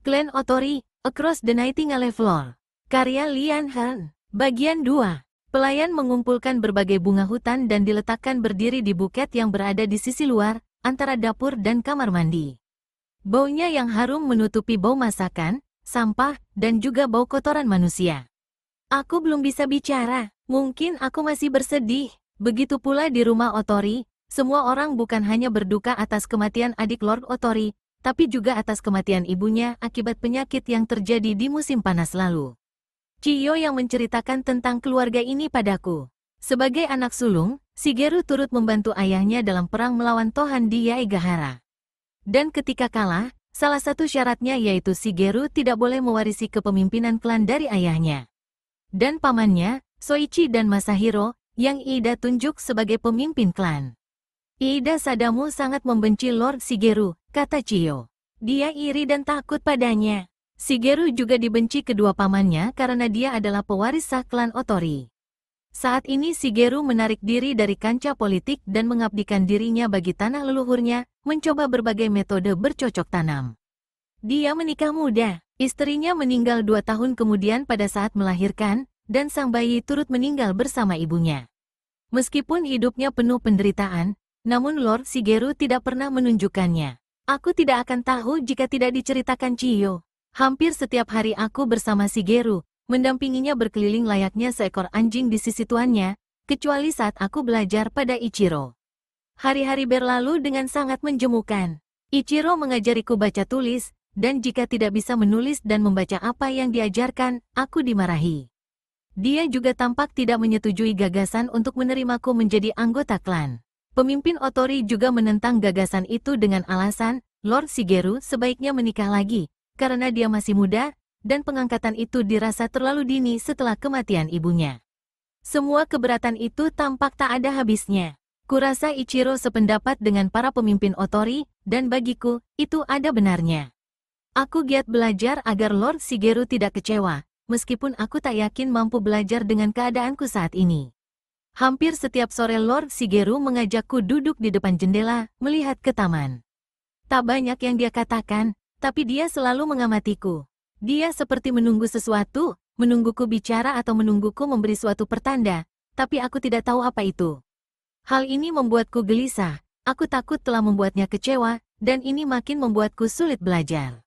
Clan Otori, Across the Nightingale Floor. Karya Lian Han. Bagian 2. Pelayan mengumpulkan berbagai bunga hutan dan diletakkan berdiri di buket yang berada di sisi luar, antara dapur dan kamar mandi. Baunya yang harum menutupi bau masakan, sampah, dan juga bau kotoran manusia. Aku belum bisa bicara, mungkin aku masih bersedih. Begitu pula di rumah Otori, semua orang bukan hanya berduka atas kematian adik Lord Otori, tapi juga atas kematian ibunya akibat penyakit yang terjadi di musim panas lalu. Chiyo yang menceritakan tentang keluarga ini padaku. Sebagai anak sulung, Shigeru turut membantu ayahnya dalam perang melawan Tohan di Yaegahara. Dan ketika kalah, salah satu syaratnya yaitu Shigeru tidak boleh mewarisi kepemimpinan klan dari ayahnya. Dan pamannya, Soichi dan Masahiro, yang Iida tunjuk sebagai pemimpin klan. Iida Sadamu sangat membenci Lord Shigeru, kata Chiyo. Dia iri dan takut padanya. Shigeru juga dibenci kedua pamannya karena dia adalah pewaris sah klan Otori. Saat ini Shigeru menarik diri dari kancah politik dan mengabdikan dirinya bagi tanah leluhurnya, mencoba berbagai metode bercocok tanam. Dia menikah muda, istrinya meninggal 2 tahun kemudian pada saat melahirkan, dan sang bayi turut meninggal bersama ibunya. Meskipun hidupnya penuh penderitaan, namun Lord Shigeru tidak pernah menunjukkannya. Aku tidak akan tahu jika tidak diceritakan Chiyo. Hampir setiap hari aku bersama Shigeru, mendampinginya berkeliling layaknya seekor anjing di sisi tuannya, kecuali saat aku belajar pada Ichiro. Hari-hari berlalu dengan sangat menjemukan. Ichiro mengajariku baca tulis, dan jika tidak bisa menulis dan membaca apa yang diajarkan, aku dimarahi. Dia juga tampak tidak menyetujui gagasan untuk menerimaku menjadi anggota klan. Pemimpin Otori juga menentang gagasan itu dengan alasan, Lord Shigeru sebaiknya menikah lagi, karena dia masih muda, dan pengangkatan itu dirasa terlalu dini setelah kematian ibunya. Semua keberatan itu tampak tak ada habisnya. Kurasa Ichiro sependapat dengan para pemimpin Otori, dan bagiku, itu ada benarnya. Aku giat belajar agar Lord Shigeru tidak kecewa, meskipun aku tak yakin mampu belajar dengan keadaanku saat ini. Hampir setiap sore Lord Shigeru mengajakku duduk di depan jendela, melihat ke taman. Tak banyak yang dia katakan, tapi dia selalu mengamatiku. Dia seperti menunggu sesuatu, menungguku bicara atau menungguku memberi suatu pertanda, tapi aku tidak tahu apa itu. Hal ini membuatku gelisah, aku takut telah membuatnya kecewa, dan ini makin membuatku sulit belajar.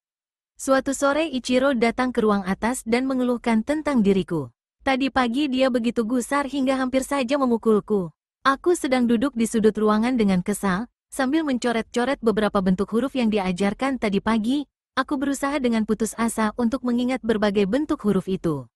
Suatu sore Ichiro datang ke ruang atas dan mengeluhkan tentang diriku. Tadi pagi dia begitu gusar hingga hampir saja memukulku. Aku sedang duduk di sudut ruangan dengan kesal, sambil mencoret-coret beberapa bentuk huruf yang diajarkan tadi pagi. Aku berusaha dengan putus asa untuk mengingat berbagai bentuk huruf itu.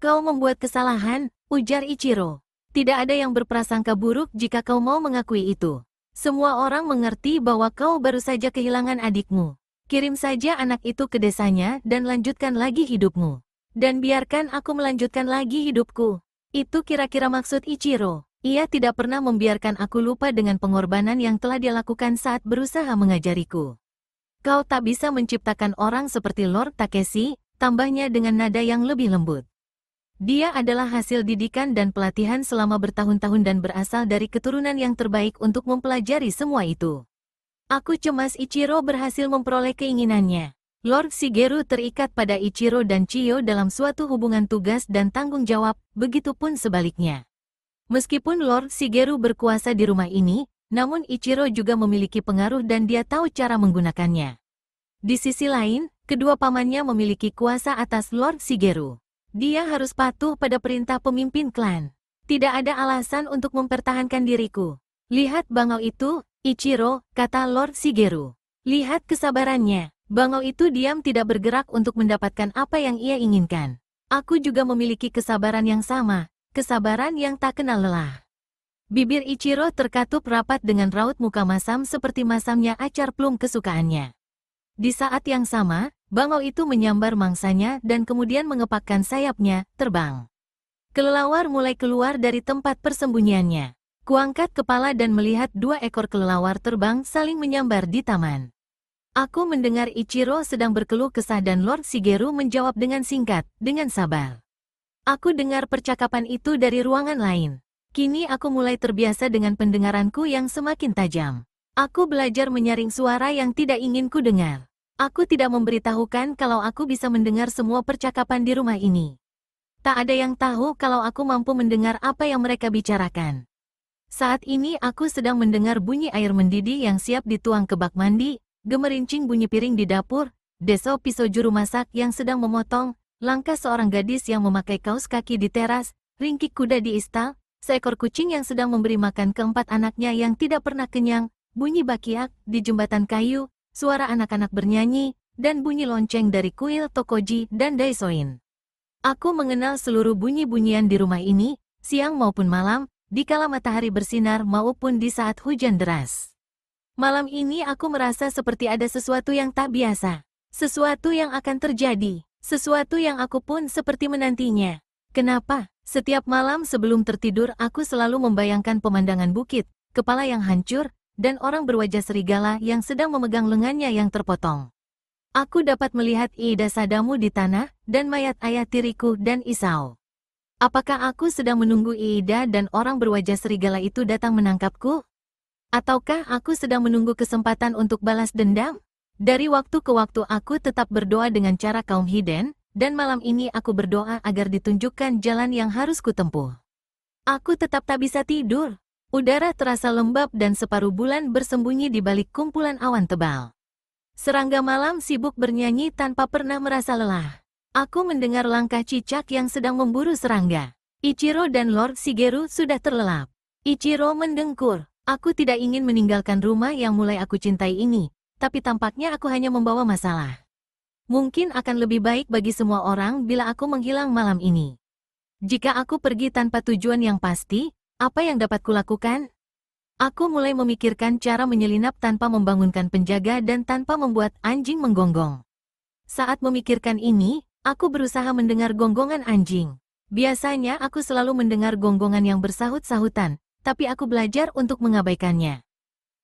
Kau membuat kesalahan, ujar Ichiro. Tidak ada yang berprasangka buruk jika kau mau mengakui itu. Semua orang mengerti bahwa kau baru saja kehilangan adikmu. Kirim saja anak itu ke desanya dan lanjutkan lagi hidupmu. Dan biarkan aku melanjutkan lagi hidupku. Itu kira-kira maksud Ichiro. Ia tidak pernah membiarkan aku lupa dengan pengorbanan yang telah dia lakukan saat berusaha mengajariku. Kau tak bisa menciptakan orang seperti Lord Takeshi, tambahnya dengan nada yang lebih lembut. Dia adalah hasil didikan dan pelatihan selama bertahun-tahun dan berasal dari keturunan yang terbaik untuk mempelajari semua itu. Aku cemas Ichiro berhasil memperoleh keinginannya. Lord Shigeru terikat pada Ichiro dan Chiyo dalam suatu hubungan tugas dan tanggung jawab, begitupun sebaliknya. Meskipun Lord Shigeru berkuasa di rumah ini, namun Ichiro juga memiliki pengaruh dan dia tahu cara menggunakannya. Di sisi lain, kedua pamannya memiliki kuasa atas Lord Shigeru. Dia harus patuh pada perintah pemimpin klan. Tidak ada alasan untuk mempertahankan diriku. Lihat bangau itu, Ichiro, kata Lord Shigeru. Lihat kesabarannya. Bangau itu diam tidak bergerak untuk mendapatkan apa yang ia inginkan. Aku juga memiliki kesabaran yang sama, kesabaran yang tak kenal lelah. Bibir Ichiro terkatup rapat dengan raut muka masam seperti masamnya acar plum kesukaannya. Di saat yang sama, bangau itu menyambar mangsanya dan kemudian mengepakkan sayapnya, terbang. Kelelawar mulai keluar dari tempat persembunyiannya. Kuangkat kepala dan melihat 2 ekor kelelawar terbang saling menyambar di taman. Aku mendengar Ichiro sedang berkeluh kesah dan Lord Shigeru menjawab dengan singkat, dengan sabar. Aku dengar percakapan itu dari ruangan lain. Kini aku mulai terbiasa dengan pendengaranku yang semakin tajam. Aku belajar menyaring suara yang tidak ingin ku dengar. Aku tidak memberitahukan kalau aku bisa mendengar semua percakapan di rumah ini. Tak ada yang tahu kalau aku mampu mendengar apa yang mereka bicarakan. Saat ini aku sedang mendengar bunyi air mendidih yang siap dituang ke bak mandi, gemerincing bunyi piring di dapur, desau pisau juru masak yang sedang memotong, langkah seorang gadis yang memakai kaos kaki di teras, ringkik kuda di istal, seekor kucing yang sedang memberi makan keempat anaknya yang tidak pernah kenyang, bunyi bakiak di jembatan kayu, suara anak-anak bernyanyi, dan bunyi lonceng dari kuil Tokoji dan Daisoin. Aku mengenal seluruh bunyi-bunyian di rumah ini, siang maupun malam, dikala matahari bersinar maupun di saat hujan deras. Malam ini aku merasa seperti ada sesuatu yang tak biasa. Sesuatu yang akan terjadi. Sesuatu yang aku pun seperti menantinya. Kenapa? Setiap malam sebelum tertidur aku selalu membayangkan pemandangan bukit, kepala yang hancur, dan orang berwajah serigala yang sedang memegang lengannya yang terpotong. Aku dapat melihat Ida Sadamu di tanah, dan mayat ayah tiriku dan Isao. Apakah aku sedang menunggu Ida dan orang berwajah serigala itu datang menangkapku? Ataukah aku sedang menunggu kesempatan untuk balas dendam? Dari waktu ke waktu aku tetap berdoa dengan cara kaum Hiden, dan malam ini aku berdoa agar ditunjukkan jalan yang harus kutempuh. Aku tetap tak bisa tidur. Udara terasa lembab dan separuh bulan bersembunyi di balik kumpulan awan tebal. Serangga malam sibuk bernyanyi tanpa pernah merasa lelah. Aku mendengar langkah cicak yang sedang memburu serangga. Ichiro dan Lord Shigeru sudah terlelap. Ichiro mendengkur. Aku tidak ingin meninggalkan rumah yang mulai aku cintai ini, tapi tampaknya aku hanya membawa masalah. Mungkin akan lebih baik bagi semua orang bila aku menghilang malam ini. Jika aku pergi tanpa tujuan yang pasti, apa yang dapat kulakukan? Aku mulai memikirkan cara menyelinap tanpa membangunkan penjaga dan tanpa membuat anjing menggonggong. Saat memikirkan ini, aku berusaha mendengar gonggongan anjing. Biasanya aku selalu mendengar gonggongan yang bersahut-sahutan, tapi aku belajar untuk mengabaikannya.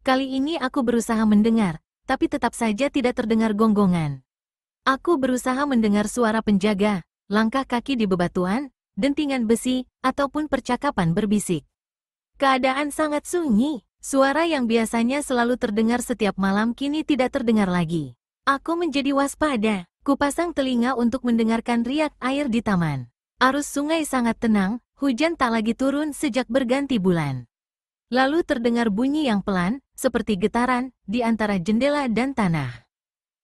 Kali ini aku berusaha mendengar, tapi tetap saja tidak terdengar gonggongan. Aku berusaha mendengar suara penjaga, langkah kaki di bebatuan, dentingan besi, ataupun percakapan berbisik. Keadaan sangat sunyi. Suara yang biasanya selalu terdengar setiap malam kini tidak terdengar lagi. Aku menjadi waspada. Kupasang telinga untuk mendengarkan riak air di taman. Arus sungai sangat tenang, hujan tak lagi turun sejak berganti bulan. Lalu terdengar bunyi yang pelan, seperti getaran, di antara jendela dan tanah.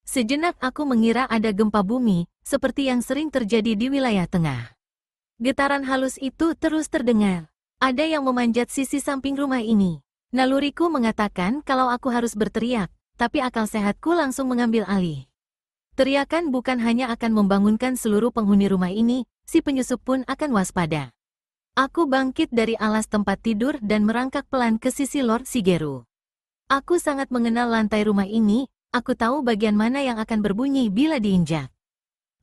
Sejenak aku mengira ada gempa bumi, seperti yang sering terjadi di wilayah tengah. Getaran halus itu terus terdengar. Ada yang memanjat sisi samping rumah ini. Naluriku mengatakan kalau aku harus berteriak, tapi akal sehatku langsung mengambil alih. Teriakan bukan hanya akan membangunkan seluruh penghuni rumah ini, si penyusup pun akan waspada. Aku bangkit dari alas tempat tidur dan merangkak pelan ke sisi Lord Shigeru. Aku sangat mengenal lantai rumah ini, aku tahu bagian mana yang akan berbunyi bila diinjak.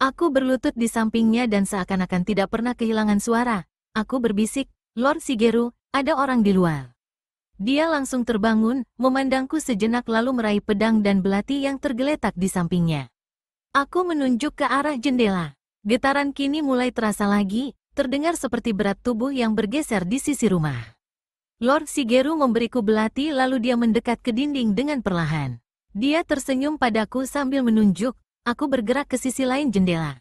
Aku berlutut di sampingnya dan seakan-akan tidak pernah kehilangan suara. Aku berbisik, "Lord Shigeru, ada orang di luar." Dia langsung terbangun, memandangku sejenak lalu meraih pedang dan belati yang tergeletak di sampingnya. Aku menunjuk ke arah jendela. Getaran kini mulai terasa lagi, terdengar seperti berat tubuh yang bergeser di sisi rumah. Lord Shigeru memberiku belati lalu dia mendekat ke dinding dengan perlahan. Dia tersenyum padaku sambil menunjuk. Aku bergerak ke sisi lain jendela.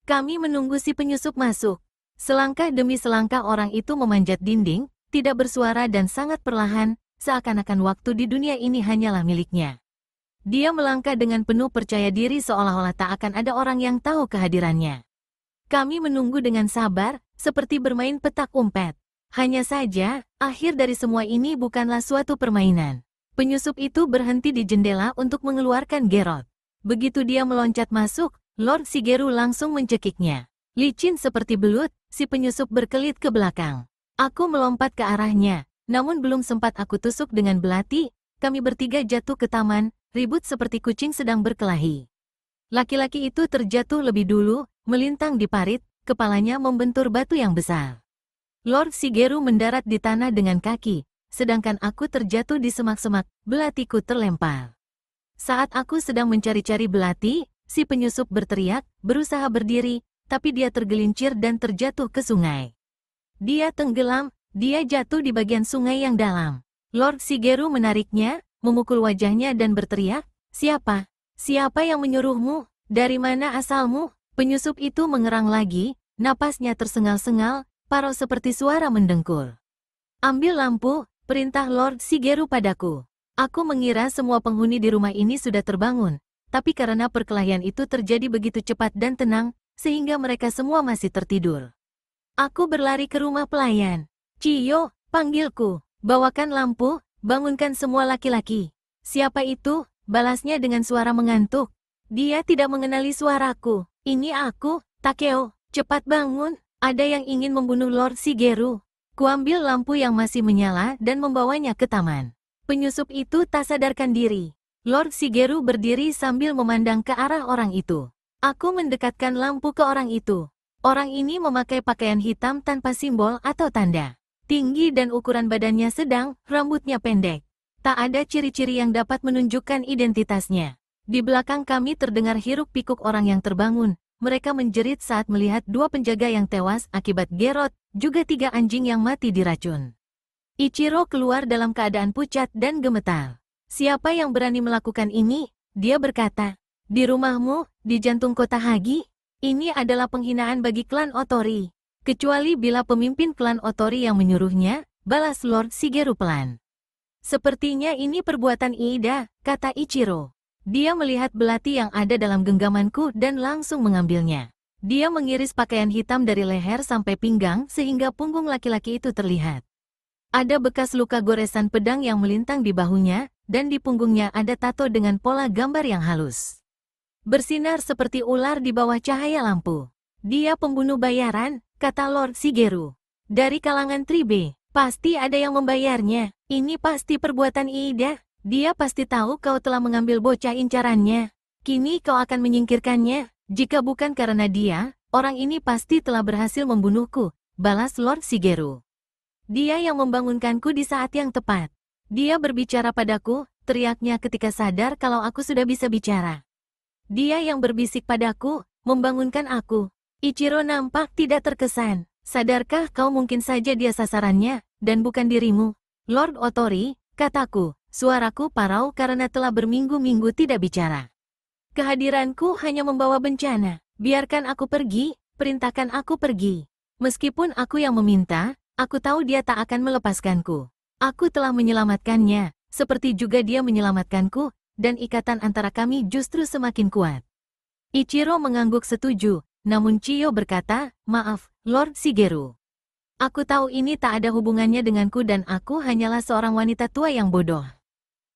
Kami menunggu si penyusup masuk. Selangkah demi selangkah orang itu memanjat dinding, tidak bersuara dan sangat perlahan, seakan-akan waktu di dunia ini hanyalah miliknya. Dia melangkah dengan penuh percaya diri seolah-olah tak akan ada orang yang tahu kehadirannya. Kami menunggu dengan sabar, seperti bermain petak umpet. Hanya saja, akhir dari semua ini bukanlah suatu permainan. Penyusup itu berhenti di jendela untuk mengeluarkan Geralt. Begitu dia meloncat masuk, Lord Shigeru langsung mencekiknya. Licin seperti belut, si penyusup berkelit ke belakang. Aku melompat ke arahnya, namun belum sempat aku tusuk dengan belati, kami bertiga jatuh ke taman, ribut seperti kucing sedang berkelahi. Laki-laki itu terjatuh lebih dulu, melintang di parit, kepalanya membentur batu yang besar. Lord Shigeru mendarat di tanah dengan kaki, sedangkan aku terjatuh di semak-semak, belatiku terlempar. Saat aku sedang mencari-cari belati, si penyusup berteriak, berusaha berdiri, tapi dia tergelincir dan terjatuh ke sungai. Dia tenggelam, dia jatuh di bagian sungai yang dalam. Lord Shigeru menariknya, memukul wajahnya dan berteriak, "Siapa? Siapa yang menyuruhmu? Dari mana asalmu? Penyusup itu mengerang lagi, napasnya tersengal-sengal, parau seperti suara mendengkur. Ambil lampu, perintah Lord Shigeru padaku. Aku mengira semua penghuni di rumah ini sudah terbangun, tapi karena perkelahian itu terjadi begitu cepat dan tenang, sehingga mereka semua masih tertidur. Aku berlari ke rumah pelayan. Ciyo, panggilku. Bawakan lampu, bangunkan semua laki-laki. Siapa itu? Balasnya dengan suara mengantuk. Dia tidak mengenali suaraku. Ini aku, Takeo. Cepat bangun. Ada yang ingin membunuh Lord Shigeru. Kuambil lampu yang masih menyala dan membawanya ke taman. Penyusup itu tak sadarkan diri. Lord Shigeru berdiri sambil memandang ke arah orang itu. Aku mendekatkan lampu ke orang itu. Orang ini memakai pakaian hitam tanpa simbol atau tanda. Tinggi dan ukuran badannya sedang, rambutnya pendek. Tak ada ciri-ciri yang dapat menunjukkan identitasnya. Di belakang kami terdengar hiruk-pikuk orang yang terbangun. Mereka menjerit saat melihat 2 penjaga yang tewas akibat Gerot, juga 3 anjing yang mati diracun. Ichiro keluar dalam keadaan pucat dan gemetar. Siapa yang berani melakukan ini? Dia berkata. Di rumahmu, di jantung kota Hagi? Ini adalah penghinaan bagi klan Otori. Kecuali bila pemimpin klan Otori yang menyuruhnya, balas Lord Shigeru pelan. Sepertinya ini perbuatan Iida, kata Ichiro. Dia melihat belati yang ada dalam genggamanku dan langsung mengambilnya. Dia mengiris pakaian hitam dari leher sampai pinggang sehingga punggung laki-laki itu terlihat. Ada bekas luka goresan pedang yang melintang di bahunya, dan di punggungnya ada tato dengan pola gambar yang halus. Bersinar seperti ular di bawah cahaya lampu. Dia pembunuh bayaran, kata Lord Shigeru. Dari kalangan Tribe, pasti ada yang membayarnya. Ini pasti perbuatan Iida. Dia pasti tahu kau telah mengambil bocah incarannya. Kini kau akan menyingkirkannya. Jika bukan karena dia, orang ini pasti telah berhasil membunuhku, balas Lord Shigeru. Dia yang membangunkanku di saat yang tepat. Dia berbicara padaku, teriaknya ketika sadar kalau aku sudah bisa bicara. Dia yang berbisik padaku, membangunkan aku. Ichiro nampak tidak terkesan. Sadarkah kau mungkin saja dia sasarannya, dan bukan dirimu? Lord Otori, kataku, suaraku parau karena telah berminggu-minggu tidak bicara. Kehadiranku hanya membawa bencana. Biarkan aku pergi, perintahkan aku pergi. Meskipun aku yang meminta, aku tahu dia tak akan melepaskanku. Aku telah menyelamatkannya, seperti juga dia menyelamatkanku, dan ikatan antara kami justru semakin kuat. Ichiro mengangguk setuju, namun Chiyo berkata, maaf, Lord Shigeru. Aku tahu ini tak ada hubungannya denganku dan aku hanyalah seorang wanita tua yang bodoh.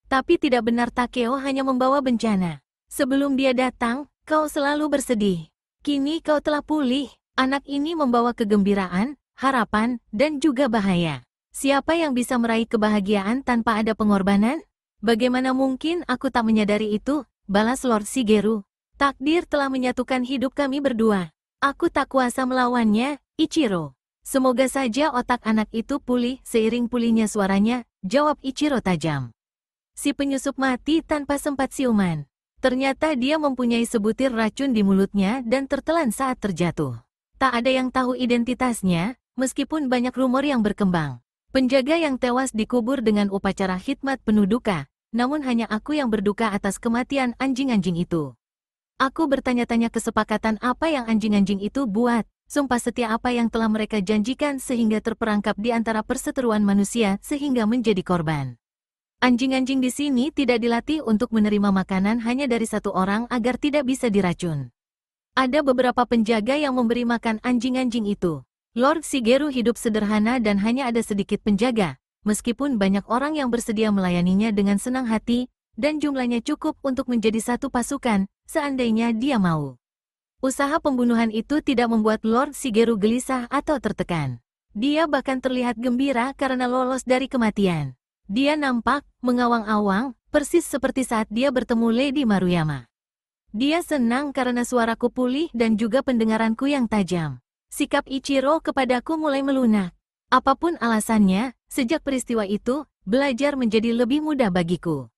Tapi tidak benar Takeo hanya membawa bencana. Sebelum dia datang, kau selalu bersedih. Kini kau telah pulih, anak ini membawa kegembiraan, harapan, dan juga bahaya. Siapa yang bisa meraih kebahagiaan tanpa ada pengorbanan? Bagaimana mungkin aku tak menyadari itu, balas Lord Shigeru. Takdir telah menyatukan hidup kami berdua. Aku tak kuasa melawannya, Ichiro. Semoga saja otak anak itu pulih seiring pulihnya suaranya, jawab Ichiro tajam. Si penyusup mati tanpa sempat siuman. Ternyata dia mempunyai sebutir racun di mulutnya dan tertelan saat terjatuh. Tak ada yang tahu identitasnya, meskipun banyak rumor yang berkembang. Penjaga yang tewas dikubur dengan upacara khidmat penuh duka, namun hanya aku yang berduka atas kematian anjing-anjing itu. Aku bertanya-tanya kesepakatan apa yang anjing-anjing itu buat, sumpah setia apa yang telah mereka janjikan sehingga terperangkap di antara perseteruan manusia sehingga menjadi korban. Anjing-anjing di sini tidak dilatih untuk menerima makanan hanya dari satu orang agar tidak bisa diracun. Ada beberapa penjaga yang memberi makan anjing-anjing itu. Lord Shigeru hidup sederhana dan hanya ada sedikit penjaga, meskipun banyak orang yang bersedia melayaninya dengan senang hati, dan jumlahnya cukup untuk menjadi satu pasukan, seandainya dia mau. Usaha pembunuhan itu tidak membuat Lord Shigeru gelisah atau tertekan. Dia bahkan terlihat gembira karena lolos dari kematian. Dia nampak mengawang-awang, persis seperti saat dia bertemu Lady Maruyama. Dia senang karena suaraku pulih dan juga pendengaranku yang tajam. Sikap Ichiro kepadaku mulai melunak. Apapun alasannya, sejak peristiwa itu, belajar menjadi lebih mudah bagiku.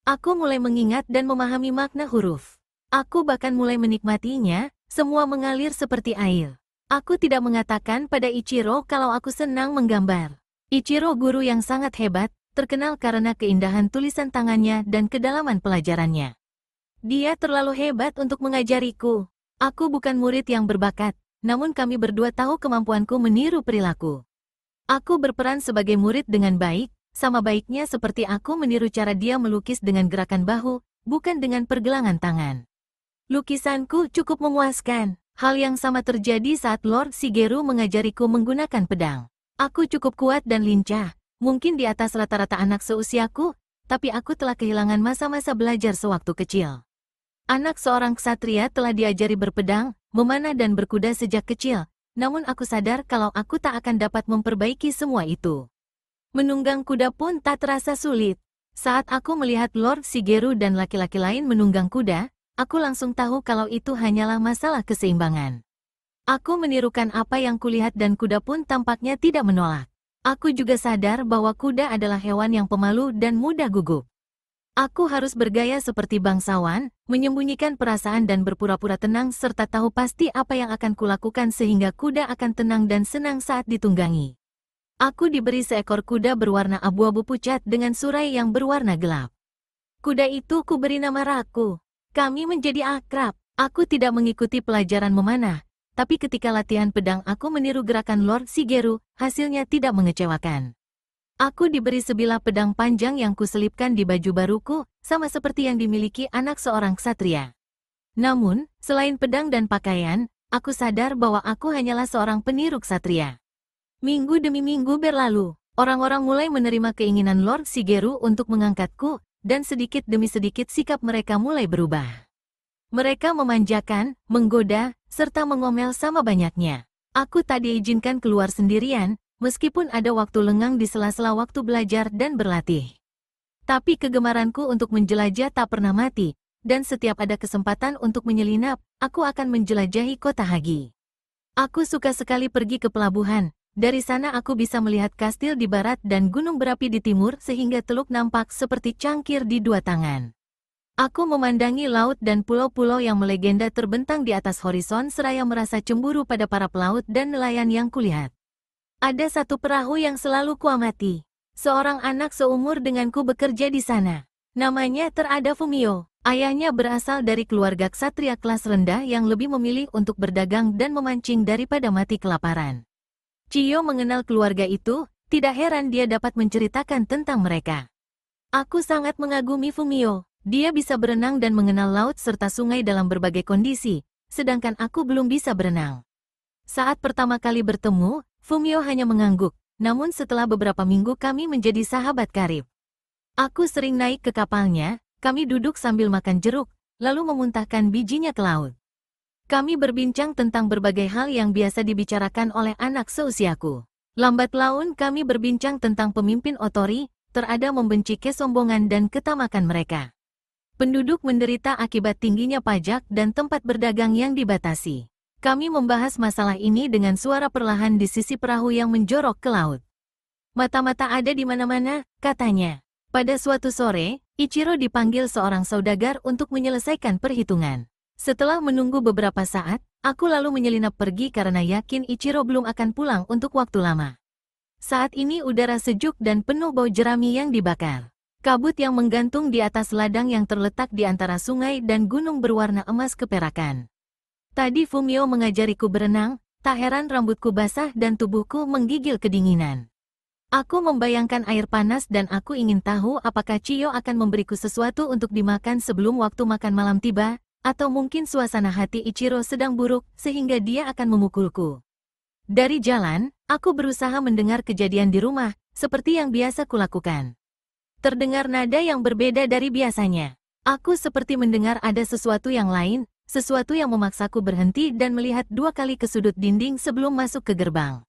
Aku mulai mengingat dan memahami makna huruf. Aku bahkan mulai menikmatinya, semua mengalir seperti air. Aku tidak mengatakan pada Ichiro kalau aku senang menggambar. Ichiro guru yang sangat hebat, terkenal karena keindahan tulisan tangannya dan kedalaman pelajarannya. Dia terlalu hebat untuk mengajariku. Aku bukan murid yang berbakat, namun kami berdua tahu kemampuanku meniru perilaku. Aku berperan sebagai murid dengan baik, sama baiknya seperti aku meniru cara dia melukis dengan gerakan bahu, bukan dengan pergelangan tangan. Lukisanku cukup memuaskan. Hal yang sama terjadi saat Lord Shigeru mengajariku menggunakan pedang. Aku cukup kuat dan lincah, mungkin di atas rata-rata anak seusiaku, tapi aku telah kehilangan masa-masa belajar sewaktu kecil. Anak seorang ksatria telah diajari berpedang, memanah dan berkuda sejak kecil, namun aku sadar kalau aku tak akan dapat memperbaiki semua itu. Menunggang kuda pun tak terasa sulit. Saat aku melihat Lord Shigeru dan laki-laki lain menunggang kuda, aku langsung tahu kalau itu hanyalah masalah keseimbangan. Aku menirukan apa yang kulihat dan kuda pun tampaknya tidak menolak. Aku juga sadar bahwa kuda adalah hewan yang pemalu dan mudah gugup. Aku harus bergaya seperti bangsawan, menyembunyikan perasaan dan berpura-pura tenang serta tahu pasti apa yang akan kulakukan sehingga kuda akan tenang dan senang saat ditunggangi. Aku diberi seekor kuda berwarna abu-abu pucat dengan surai yang berwarna gelap. Kuda itu kuberi nama Raku. Kami menjadi akrab. Aku tidak mengikuti pelajaran memanah, tapi ketika latihan pedang aku meniru gerakan Lord Shigeru, hasilnya tidak mengecewakan. Aku diberi sebilah pedang panjang yang kuselipkan di baju baruku, sama seperti yang dimiliki anak seorang ksatria. Namun, selain pedang dan pakaian, aku sadar bahwa aku hanyalah seorang peniru ksatria. Minggu demi minggu berlalu, orang-orang mulai menerima keinginan Lord Shigeru untuk mengangkatku, dan sedikit demi sedikit sikap mereka mulai berubah. Mereka memanjakan, menggoda, serta mengomel sama banyaknya. Aku tak diizinkan keluar sendirian, meskipun ada waktu lengang di sela-sela waktu belajar dan berlatih. Tapi kegemaranku untuk menjelajah tak pernah mati, dan setiap ada kesempatan untuk menyelinap, aku akan menjelajahi kota Hagi. Aku suka sekali pergi ke pelabuhan. Dari sana aku bisa melihat kastil di barat dan gunung berapi di timur sehingga teluk nampak seperti cangkir di dua tangan. Aku memandangi laut dan pulau-pulau yang melegenda terbentang di atas horizon seraya merasa cemburu pada para pelaut dan nelayan yang kulihat. Ada satu perahu yang selalu kuamati. Seorang anak seumur denganku bekerja di sana. Namanya Terada Fumio. Ayahnya berasal dari keluarga ksatria kelas rendah yang lebih memilih untuk berdagang dan memancing daripada mati kelaparan. Chiyo mengenal keluarga itu, tidak heran dia dapat menceritakan tentang mereka. Aku sangat mengagumi Fumio. Dia bisa berenang dan mengenal laut serta sungai dalam berbagai kondisi, sedangkan aku belum bisa berenang. Saat pertama kali bertemu, Fumio hanya mengangguk, namun setelah beberapa minggu kami menjadi sahabat karib. Aku sering naik ke kapalnya, kami duduk sambil makan jeruk, lalu memuntahkan bijinya ke laut. Kami berbincang tentang berbagai hal yang biasa dibicarakan oleh anak seusiaku. Lambat laun kami berbincang tentang pemimpin otori, Terada membenci kesombongan dan ketamakan mereka. Penduduk menderita akibat tingginya pajak dan tempat berdagang yang dibatasi. Kami membahas masalah ini dengan suara perlahan di sisi perahu yang menjorok ke laut. Mata-mata ada di mana-mana, katanya. Pada suatu sore, Ichiro dipanggil seorang saudagar untuk menyelesaikan perhitungan. Setelah menunggu beberapa saat, aku lalu menyelinap pergi karena yakin Ichiro belum akan pulang untuk waktu lama. Saat ini udara sejuk dan penuh bau jerami yang dibakar. Kabut yang menggantung di atas ladang yang terletak di antara sungai dan gunung berwarna emas keperakan. Tadi Fumio mengajariku berenang, tak heran rambutku basah dan tubuhku menggigil kedinginan. Aku membayangkan air panas dan aku ingin tahu apakah Chiyo akan memberiku sesuatu untuk dimakan sebelum waktu makan malam tiba, atau mungkin suasana hati Ichiro sedang buruk sehingga dia akan memukulku. Dari jalan, aku berusaha mendengar kejadian di rumah, seperti yang biasa kulakukan. Terdengar nada yang berbeda dari biasanya. Aku seperti mendengar ada sesuatu yang lain, sesuatu yang memaksaku berhenti dan melihat 2 kali ke sudut dinding sebelum masuk ke gerbang.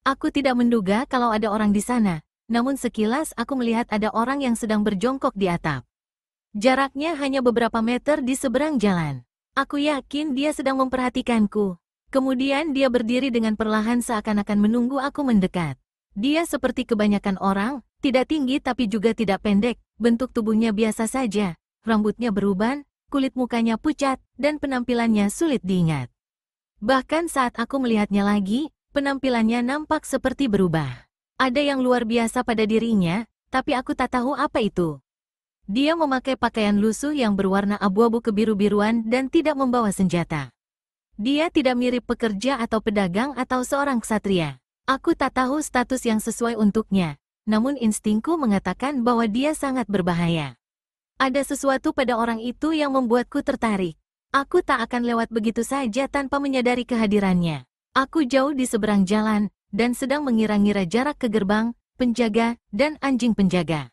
Aku tidak menduga kalau ada orang di sana, namun sekilas aku melihat ada orang yang sedang berjongkok di atap. Jaraknya hanya beberapa meter di seberang jalan. Aku yakin dia sedang memperhatikanku. Kemudian dia berdiri dengan perlahan seakan-akan menunggu aku mendekat. Dia seperti kebanyakan orang, tidak tinggi tapi juga tidak pendek, bentuk tubuhnya biasa saja, rambutnya beruban, kulit mukanya pucat, dan penampilannya sulit diingat. Bahkan saat aku melihatnya lagi, penampilannya nampak seperti berubah. Ada yang luar biasa pada dirinya, tapi aku tak tahu apa itu. Dia memakai pakaian lusuh yang berwarna abu-abu kebiru-biruan dan tidak membawa senjata. Dia tidak mirip pekerja atau pedagang atau seorang ksatria. Aku tak tahu status yang sesuai untuknya, namun instingku mengatakan bahwa dia sangat berbahaya. Ada sesuatu pada orang itu yang membuatku tertarik. Aku tak akan lewat begitu saja tanpa menyadari kehadirannya. Aku jauh di seberang jalan, dan sedang mengira-ngira jarak ke gerbang, penjaga, dan anjing penjaga.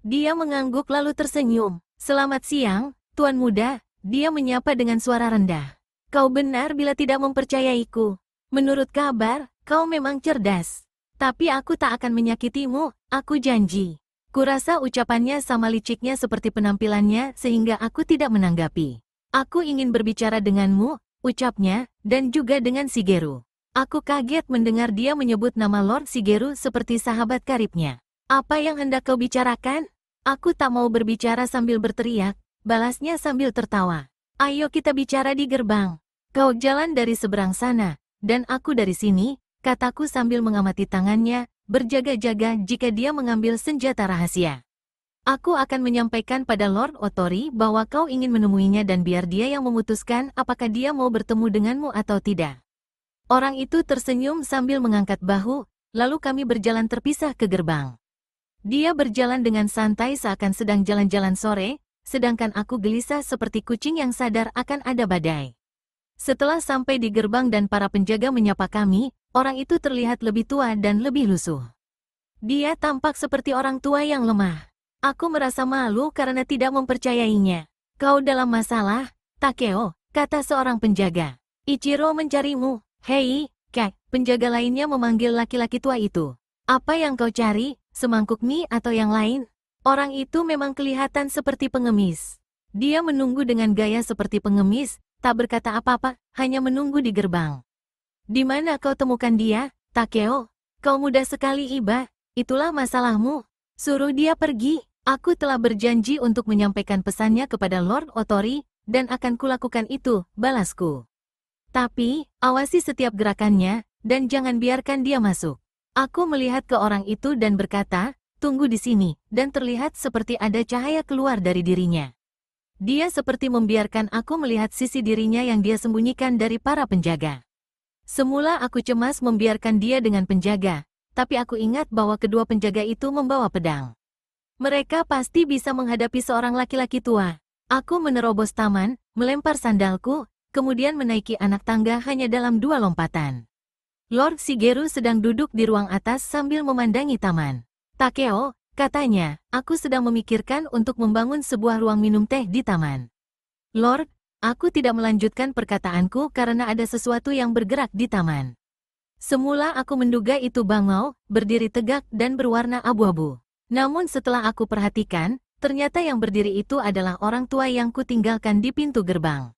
Dia mengangguk lalu tersenyum. Selamat siang, Tuan Muda, dia menyapa dengan suara rendah. Kau benar bila tidak mempercayaiku. Menurut kabar, kau memang cerdas. Tapi aku tak akan menyakitimu, aku janji. Kurasa ucapannya sama liciknya seperti penampilannya sehingga aku tidak menanggapi. Aku ingin berbicara denganmu, ucapnya, dan juga dengan Shigeru. Aku kaget mendengar dia menyebut nama Lord Shigeru seperti sahabat karibnya. Apa yang hendak kau bicarakan? Aku tak mau berbicara sambil berteriak, balasnya sambil tertawa. Ayo kita bicara di gerbang. Kau jalan dari seberang sana, dan aku dari sini, kataku sambil mengamati tangannya, berjaga-jaga jika dia mengambil senjata rahasia. Aku akan menyampaikan pada Lord Otori bahwa kau ingin menemuinya dan biar dia yang memutuskan apakah dia mau bertemu denganmu atau tidak. Orang itu tersenyum sambil mengangkat bahu, lalu kami berjalan terpisah ke gerbang. Dia berjalan dengan santai seakan sedang jalan-jalan sore, sedangkan aku gelisah seperti kucing yang sadar akan ada badai. Setelah sampai di gerbang dan para penjaga menyapa kami, orang itu terlihat lebih tua dan lebih lusuh. Dia tampak seperti orang tua yang lemah. Aku merasa malu karena tidak mempercayainya. Kau dalam masalah, Takeo, kata seorang penjaga. Ichiro mencarimu. Hei, Kak, penjaga lainnya memanggil laki-laki tua itu. Apa yang kau cari? Semangkuk mie atau yang lain? Orang itu memang kelihatan seperti pengemis. Dia menunggu dengan gaya seperti pengemis, tak berkata apa-apa, hanya menunggu di gerbang. Di mana kau temukan dia, Takeo? Kau muda sekali Iba, itulah masalahmu. Suruh dia pergi. Aku telah berjanji untuk menyampaikan pesannya kepada Lord Otori, dan akan kulakukan itu, balasku. Tapi, awasi setiap gerakannya, dan jangan biarkan dia masuk. Aku melihat ke orang itu dan berkata, tunggu di sini, dan terlihat seperti ada cahaya keluar dari dirinya. Dia seperti membiarkan aku melihat sisi dirinya yang dia sembunyikan dari para penjaga. Semula aku cemas membiarkan dia dengan penjaga, tapi aku ingat bahwa kedua penjaga itu membawa pedang. Mereka pasti bisa menghadapi seorang laki-laki tua. Aku menerobos taman, melempar sandalku, kemudian menaiki anak tangga hanya dalam 2 lompatan. Lord Shigeru sedang duduk di ruang atas sambil memandangi taman. Takeo, katanya, aku sedang memikirkan untuk membangun sebuah ruang minum teh di taman. Lord, aku tidak melanjutkan perkataanku karena ada sesuatu yang bergerak di taman. Semula aku menduga itu bangau, berdiri tegak dan berwarna abu-abu. Namun setelah aku perhatikan, ternyata yang berdiri itu adalah orang tua yang kutinggalkan di pintu gerbang.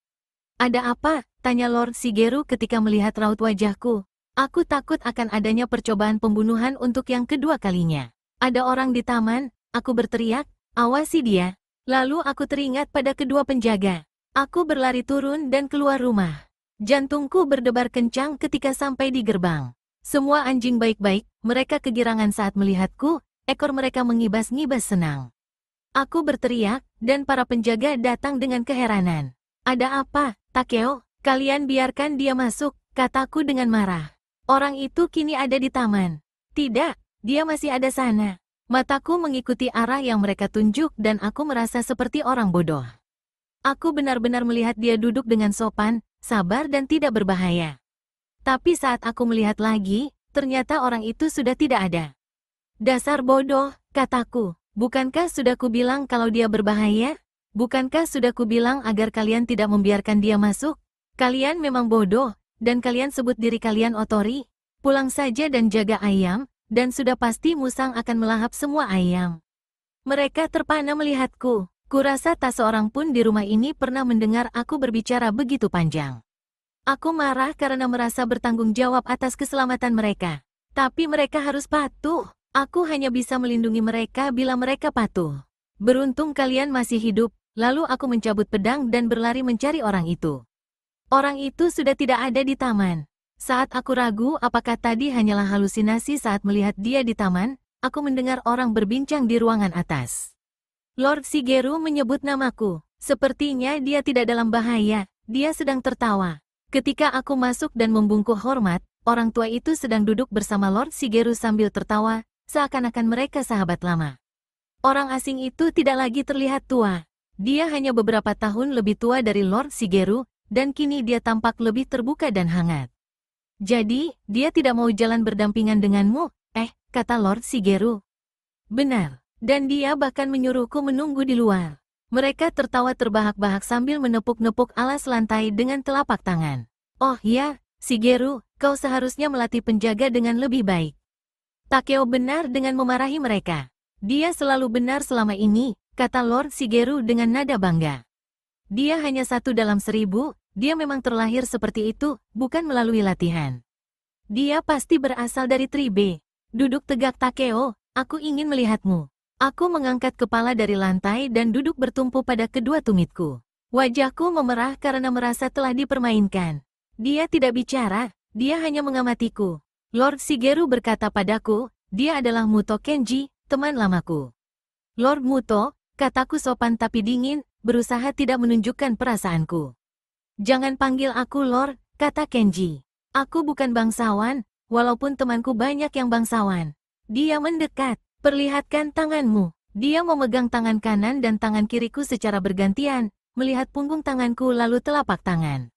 Ada apa? Tanya Lord Shigeru ketika melihat raut wajahku. Aku takut akan adanya percobaan pembunuhan untuk yang kedua kalinya. Ada orang di taman, aku berteriak, awasi dia. Lalu aku teringat pada kedua penjaga. Aku berlari turun dan keluar rumah. Jantungku berdebar kencang ketika sampai di gerbang. Semua anjing baik-baik, mereka kegirangan saat melihatku, ekor mereka mengibas-ngibas senang. Aku berteriak, dan para penjaga datang dengan keheranan. Ada apa, Takeo? Kalian biarkan dia masuk, kataku dengan marah. Orang itu kini ada di taman. Tidak, dia masih ada sana. Mataku mengikuti arah yang mereka tunjuk dan aku merasa seperti orang bodoh. Aku benar-benar melihat dia duduk dengan sopan, sabar dan tidak berbahaya. Tapi saat aku melihat lagi, ternyata orang itu sudah tidak ada. Dasar bodoh, kataku. Bukankah sudah kubilang kalau dia berbahaya? Bukankah sudah kubilang agar kalian tidak membiarkan dia masuk? Kalian memang bodoh. Dan kalian sebut diri kalian Otori? Pulang saja dan jaga ayam, dan sudah pasti musang akan melahap semua ayam. Mereka terpana melihatku. Kurasa tak seorang pun di rumah ini pernah mendengar aku berbicara begitu panjang. Aku marah karena merasa bertanggung jawab atas keselamatan mereka. Tapi mereka harus patuh. Aku hanya bisa melindungi mereka bila mereka patuh. Beruntung kalian masih hidup, lalu aku mencabut pedang dan berlari mencari orang itu. Orang itu sudah tidak ada di taman. Saat aku ragu apakah tadi hanyalah halusinasi saat melihat dia di taman, aku mendengar orang berbincang di ruangan atas. Lord Shigeru menyebut namaku. Sepertinya dia tidak dalam bahaya. Dia sedang tertawa. Ketika aku masuk dan membungkuk hormat, orang tua itu sedang duduk bersama Lord Shigeru sambil tertawa, seakan-akan mereka sahabat lama. Orang asing itu tidak lagi terlihat tua. Dia hanya beberapa tahun lebih tua dari Lord Shigeru, dan kini dia tampak lebih terbuka dan hangat. Jadi, dia tidak mau jalan berdampingan denganmu? Kata Lord Shigeru. Benar. Dan dia bahkan menyuruhku menunggu di luar. Mereka tertawa terbahak-bahak sambil menepuk-nepuk alas lantai dengan telapak tangan. Oh ya, Shigeru, kau seharusnya melatih penjaga dengan lebih baik. Takeo benar dengan memarahi mereka. Dia selalu benar selama ini, kata Lord Shigeru dengan nada bangga. Dia hanya 1 dalam 1000, dia memang terlahir seperti itu, bukan melalui latihan. Dia pasti berasal dari Tribe. Duduk tegak Takeo, aku ingin melihatmu. Aku mengangkat kepala dari lantai dan duduk bertumpu pada kedua tumitku. Wajahku memerah karena merasa telah dipermainkan. Dia tidak bicara, dia hanya mengamatiku. Lord Shigeru berkata padaku, dia adalah Muto Kenji, teman lamaku. Lord Muto, kataku sopan tapi dingin, berusaha tidak menunjukkan perasaanku. Jangan panggil aku Lord, kata Kenji. Aku bukan bangsawan, walaupun temanku banyak yang bangsawan. Dia mendekat. Perlihatkan tanganmu. Dia memegang tangan kanan dan tangan kiriku secara bergantian, melihat punggung tanganku lalu telapak tangan.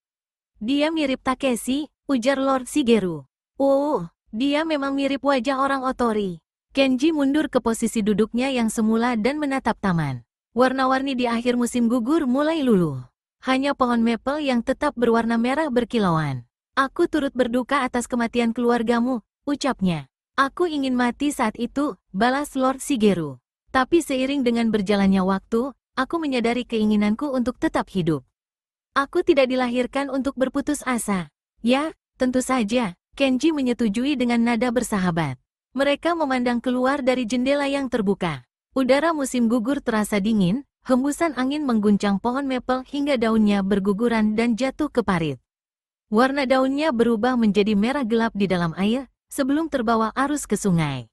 Dia mirip Takeshi, ujar Lord Shigeru. Oh, dia memang mirip wajah orang Otori. Kenji mundur ke posisi duduknya yang semula dan menatap taman. Warna-warni di akhir musim gugur mulai luluh. Hanya pohon maple yang tetap berwarna merah berkilauan. Aku turut berduka atas kematian keluargamu, ucapnya. Aku ingin mati saat itu, balas Lord Shigeru. Tapi seiring dengan berjalannya waktu, aku menyadari keinginanku untuk tetap hidup. Aku tidak dilahirkan untuk berputus asa. Ya, tentu saja, Kenji menyetujui dengan nada bersahabat. Mereka memandang keluar dari jendela yang terbuka. Udara musim gugur terasa dingin, hembusan angin mengguncang pohon maple hingga daunnya berguguran dan jatuh ke parit. Warna daunnya berubah menjadi merah gelap di dalam air, sebelum terbawa arus ke sungai.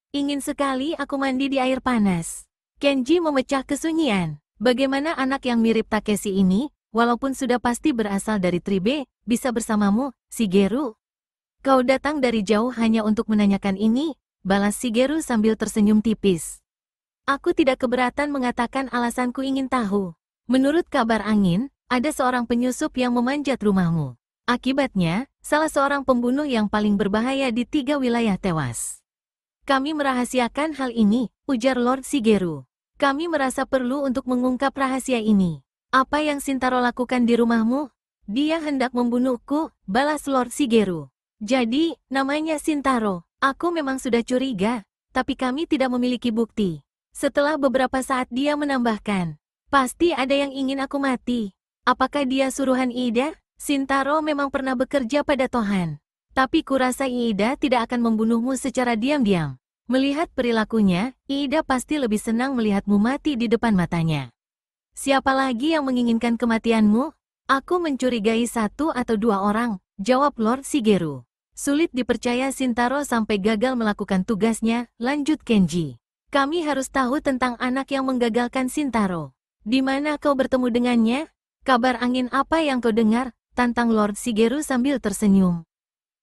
Ingin sekali aku mandi di air panas. Kenji memecah kesunyian. Bagaimana anak yang mirip Takeshi ini, walaupun sudah pasti berasal dari Tribe, bisa bersamamu, Shigeru? Kau datang dari jauh hanya untuk menanyakan ini, balas Shigeru sambil tersenyum tipis. Aku tidak keberatan mengatakan alasanku ingin tahu. Menurut kabar angin, ada seorang penyusup yang memanjat rumahmu. Akibatnya, salah seorang pembunuh yang paling berbahaya di 3 wilayah tewas. Kami merahasiakan hal ini, ujar Lord Shigeru. Kami merasa perlu untuk mengungkap rahasia ini. Apa yang Shintaro lakukan di rumahmu? Dia hendak membunuhku, balas Lord Shigeru. Jadi, namanya Shintaro. Aku memang sudah curiga, tapi kami tidak memiliki bukti. Setelah beberapa saat dia menambahkan, pasti ada yang ingin aku mati. Apakah dia suruhan Iida? Shintaro memang pernah bekerja pada Tohan. Tapi kurasa Iida tidak akan membunuhmu secara diam-diam. Melihat perilakunya, Iida pasti lebih senang melihatmu mati di depan matanya. Siapa lagi yang menginginkan kematianmu? Aku mencurigai 1 atau 2 orang, jawab Lord Shigeru. Sulit dipercaya Shintaro sampai gagal melakukan tugasnya, lanjut Kenji. Kami harus tahu tentang anak yang menggagalkan Shintaro. Di mana kau bertemu dengannya? Kabar angin apa yang kau dengar? Tantang Lord Shigeru sambil tersenyum.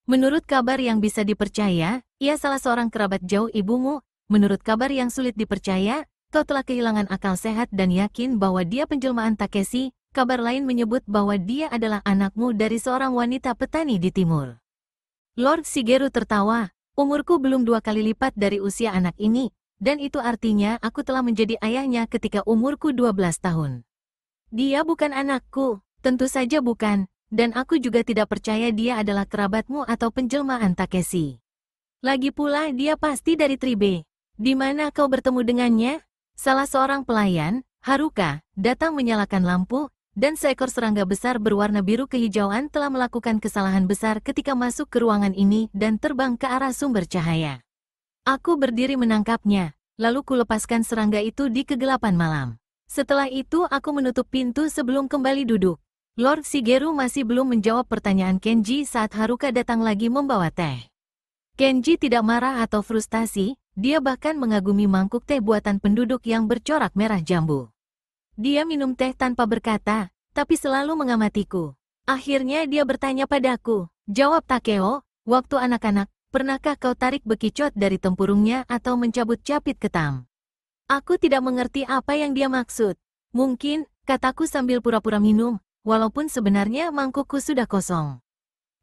Menurut kabar yang bisa dipercaya, ia salah seorang kerabat jauh ibumu. Menurut kabar yang sulit dipercaya, kau telah kehilangan akal sehat dan yakin bahwa dia penjelmaan Takeshi. Kabar lain menyebut bahwa dia adalah anakmu dari seorang wanita petani di timur. Lord Shigeru tertawa. Umurku belum 2 kali lipat dari usia anak ini, dan itu artinya aku telah menjadi ayahnya ketika umurku 12 tahun. Dia bukan anakku, tentu saja bukan. Dan aku juga tidak percaya dia adalah kerabatmu atau penjelmaan Takeshi. Lagi pula dia pasti dari Tribe. Di mana kau bertemu dengannya? Salah seorang pelayan, Haruka, datang menyalakan lampu, dan seekor serangga besar berwarna biru kehijauan telah melakukan kesalahan besar ketika masuk ke ruangan ini dan terbang ke arah sumber cahaya. Aku berdiri menangkapnya, lalu kulepaskan serangga itu di kegelapan malam. Setelah itu aku menutup pintu sebelum kembali duduk. Lord Shigeru masih belum menjawab pertanyaan Kenji saat Haruka datang lagi membawa teh. Kenji tidak marah atau frustasi, Dia bahkan mengagumi mangkuk teh buatan penduduk yang bercorak merah jambu. Dia minum teh tanpa berkata, tapi selalu mengamatiku. Akhirnya dia bertanya padaku, jawab Takeo, waktu anak-anak, pernahkah kau tarik bekicot dari tempurungnya atau mencabut capit ketam? Aku tidak mengerti apa yang dia maksud. Mungkin, kataku sambil pura-pura minum, walaupun sebenarnya mangkukku sudah kosong.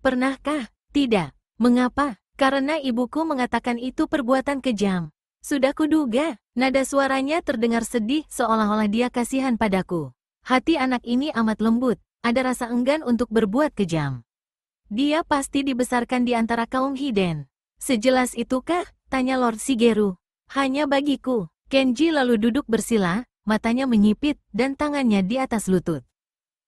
Pernahkah? Tidak. Mengapa? Karena ibuku mengatakan itu perbuatan kejam. Sudah kuduga, nada suaranya terdengar sedih seolah-olah dia kasihan padaku. Hati anak ini amat lembut, ada rasa enggan untuk berbuat kejam. Dia pasti dibesarkan di antara kaum Hiden. Sejelas itukah? Tanya Lord Shigeru. Hanya bagiku. Kenji lalu duduk bersila, matanya menyipit, dan tangannya di atas lutut.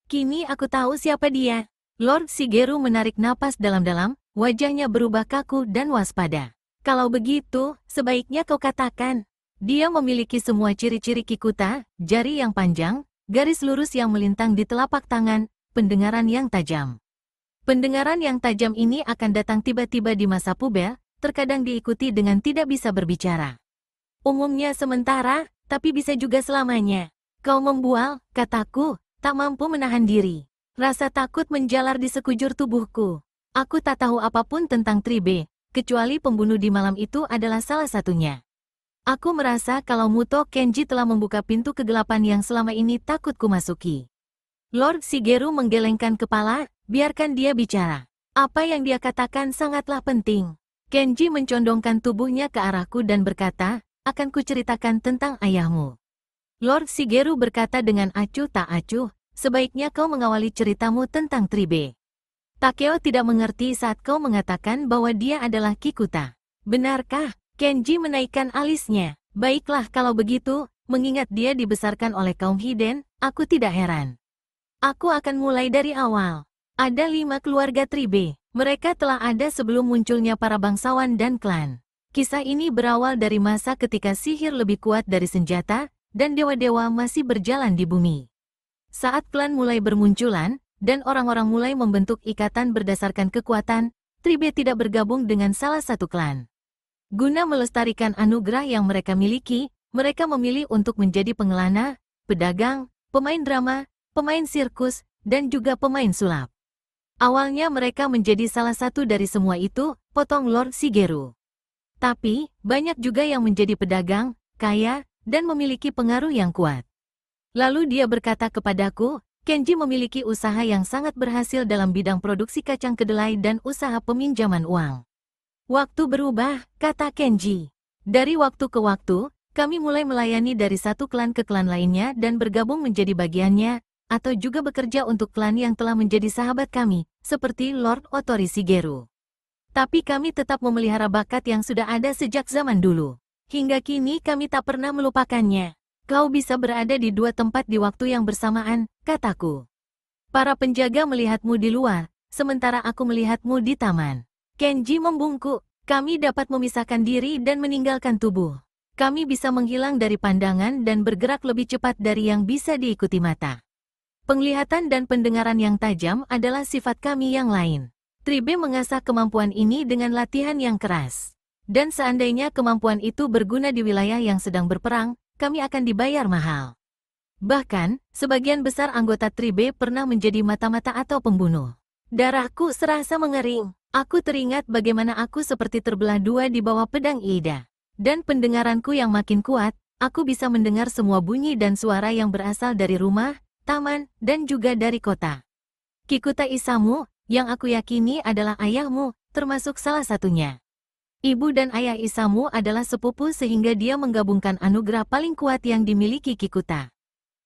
Kini aku tahu siapa dia. Lord Shigeru menarik napas dalam-dalam, wajahnya berubah kaku dan waspada. Kalau begitu, sebaiknya kau katakan. Dia memiliki semua ciri-ciri Kikuta, jari yang panjang, garis lurus yang melintang di telapak tangan, pendengaran yang tajam. Pendengaran yang tajam ini akan datang tiba-tiba di masa puber, terkadang diikuti dengan tidak bisa berbicara. Umumnya sementara, tapi bisa juga selamanya. Kau membual, kataku, tak mampu menahan diri. Rasa takut menjalar di sekujur tubuhku. Aku tak tahu apapun tentang Tribe, kecuali pembunuh di malam itu adalah salah satunya. Aku merasa kalau Muto Kenji telah membuka pintu kegelapan yang selama ini takut ku masuki. Lord Shigeru menggelengkan kepala, biarkan dia bicara. Apa yang dia katakan sangatlah penting. Kenji mencondongkan tubuhnya ke arahku dan berkata, akan kuceritakan tentang ayahmu. Lord Shigeru berkata dengan acuh tak acuh, sebaiknya kau mengawali ceritamu tentang Tribe. Takeo tidak mengerti saat kau mengatakan bahwa dia adalah Kikuta. Benarkah? Kenji menaikkan alisnya. Baiklah kalau begitu, mengingat dia dibesarkan oleh kaum Hiden, aku tidak heran. Aku akan mulai dari awal. Ada 5 keluarga Tribe. Mereka telah ada sebelum munculnya para bangsawan dan klan. Kisah ini berawal dari masa ketika sihir lebih kuat dari senjata, dan dewa-dewa masih berjalan di bumi. Saat klan mulai bermunculan, dan orang-orang mulai membentuk ikatan berdasarkan kekuatan, Tribe tidak bergabung dengan salah satu klan. Guna melestarikan anugerah yang mereka miliki, mereka memilih untuk menjadi pengelana, pedagang, pemain drama, pemain sirkus, dan juga pemain sulap. Awalnya mereka menjadi salah satu dari semua itu, potong Lord Shigeru. Tapi, banyak juga yang menjadi pedagang, kaya, dan memiliki pengaruh yang kuat. Lalu dia berkata kepadaku, Kenji memiliki usaha yang sangat berhasil dalam bidang produksi kacang kedelai dan usaha peminjaman uang. Waktu berubah, kata Kenji. Dari waktu ke waktu, kami mulai melayani dari satu klan ke klan lainnya dan bergabung menjadi bagiannya, atau juga bekerja untuk klan yang telah menjadi sahabat kami, seperti Lord Otori Shigeru. Tapi kami tetap memelihara bakat yang sudah ada sejak zaman dulu. Hingga kini kami tak pernah melupakannya. Kau bisa berada di 2 tempat di waktu yang bersamaan, kataku. Para penjaga melihatmu di luar, sementara aku melihatmu di taman. Kenji membungkuk, kami dapat memisahkan diri dan meninggalkan tubuh. Kami bisa menghilang dari pandangan dan bergerak lebih cepat dari yang bisa diikuti mata. Penglihatan dan pendengaran yang tajam adalah sifat kami yang lain. Tribe mengasah kemampuan ini dengan latihan yang keras. Dan seandainya kemampuan itu berguna di wilayah yang sedang berperang, kami akan dibayar mahal. Bahkan, sebagian besar anggota Tribe pernah menjadi mata-mata atau pembunuh. Darahku serasa mengering. Aku teringat bagaimana aku seperti terbelah 2 di bawah pedang Ida. Dan pendengaranku yang makin kuat, aku bisa mendengar semua bunyi dan suara yang berasal dari rumah, taman, dan juga dari kota. Kikuta Isamu, yang aku yakini adalah ayahmu, termasuk salah satunya. Ibu dan ayah Isamu adalah sepupu sehingga dia menggabungkan anugerah paling kuat yang dimiliki Kikuta.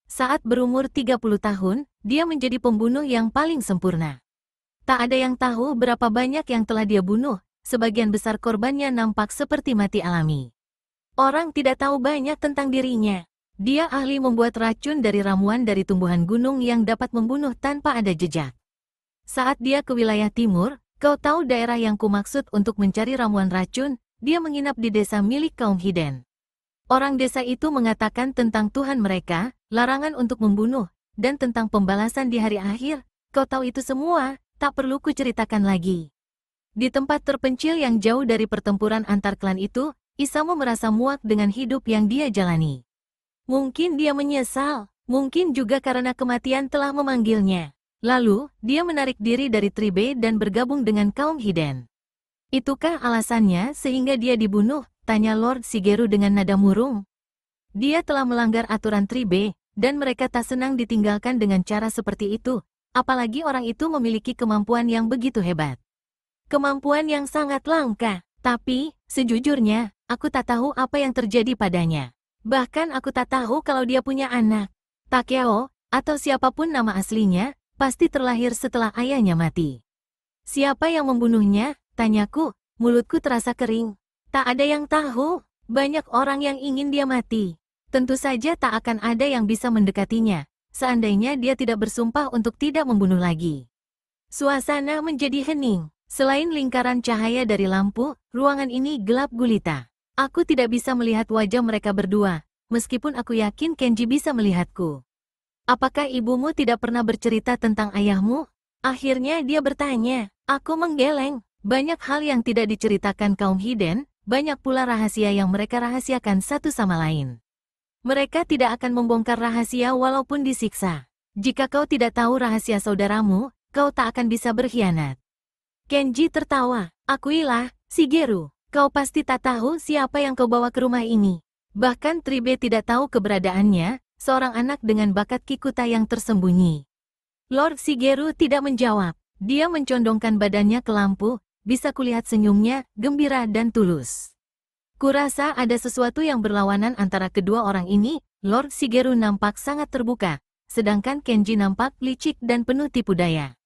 Saat berumur 30 tahun, dia menjadi pembunuh yang paling sempurna. Tak ada yang tahu berapa banyak yang telah dia bunuh, sebagian besar korbannya nampak seperti mati alami. Orang tidak tahu banyak tentang dirinya. Dia ahli membuat racun dari ramuan dari tumbuhan gunung yang dapat membunuh tanpa ada jejak. Saat dia ke wilayah timur, kau tahu daerah yang kumaksud untuk mencari ramuan racun, dia menginap di desa milik kaum Hiden. Orang desa itu mengatakan tentang Tuhan mereka, larangan untuk membunuh, dan tentang pembalasan di hari akhir. Kau tahu itu semua, tak perlu kuceritakan lagi. Di tempat terpencil yang jauh dari pertempuran antar klan itu, Isamu merasa muak dengan hidup yang dia jalani. Mungkin dia menyesal, mungkin juga karena kematian telah memanggilnya. Lalu, dia menarik diri dari Tribe dan bergabung dengan kaum Hiden. Itukah alasannya sehingga dia dibunuh? Tanya Lord Shigeru dengan nada murung. Dia telah melanggar aturan Tribe, dan mereka tak senang ditinggalkan dengan cara seperti itu, apalagi orang itu memiliki kemampuan yang begitu hebat. Kemampuan yang sangat langka, tapi, sejujurnya, aku tak tahu apa yang terjadi padanya. Bahkan aku tak tahu kalau dia punya anak. Takeo, atau siapapun nama aslinya, pasti terlahir setelah ayahnya mati. Siapa yang membunuhnya? Tanyaku, mulutku terasa kering. Tak ada yang tahu, banyak orang yang ingin dia mati. Tentu saja tak akan ada yang bisa mendekatinya, seandainya dia tidak bersumpah untuk tidak membunuh lagi. Suasana menjadi hening. Selain lingkaran cahaya dari lampu, ruangan ini gelap gulita. Aku tidak bisa melihat wajah mereka berdua, meskipun aku yakin Kenji bisa melihatku. Apakah ibumu tidak pernah bercerita tentang ayahmu? Akhirnya dia bertanya. Aku menggeleng. Banyak hal yang tidak diceritakan kaum Hiden, banyak pula rahasia yang mereka rahasiakan satu sama lain. Mereka tidak akan membongkar rahasia walaupun disiksa. Jika kau tidak tahu rahasia saudaramu, kau tak akan bisa berkhianat. Kenji tertawa. Akuilah, Shigeru. Kau pasti tak tahu siapa yang kau bawa ke rumah ini. Bahkan Tribe tidak tahu keberadaannya, seorang anak dengan bakat Kikuta yang tersembunyi. Lord Shigeru tidak menjawab. Dia mencondongkan badannya ke lampu, bisa kulihat senyumnya, gembira dan tulus. Kurasa ada sesuatu yang berlawanan antara kedua orang ini. Lord Shigeru nampak sangat terbuka, sedangkan Kenji nampak licik dan penuh tipu daya.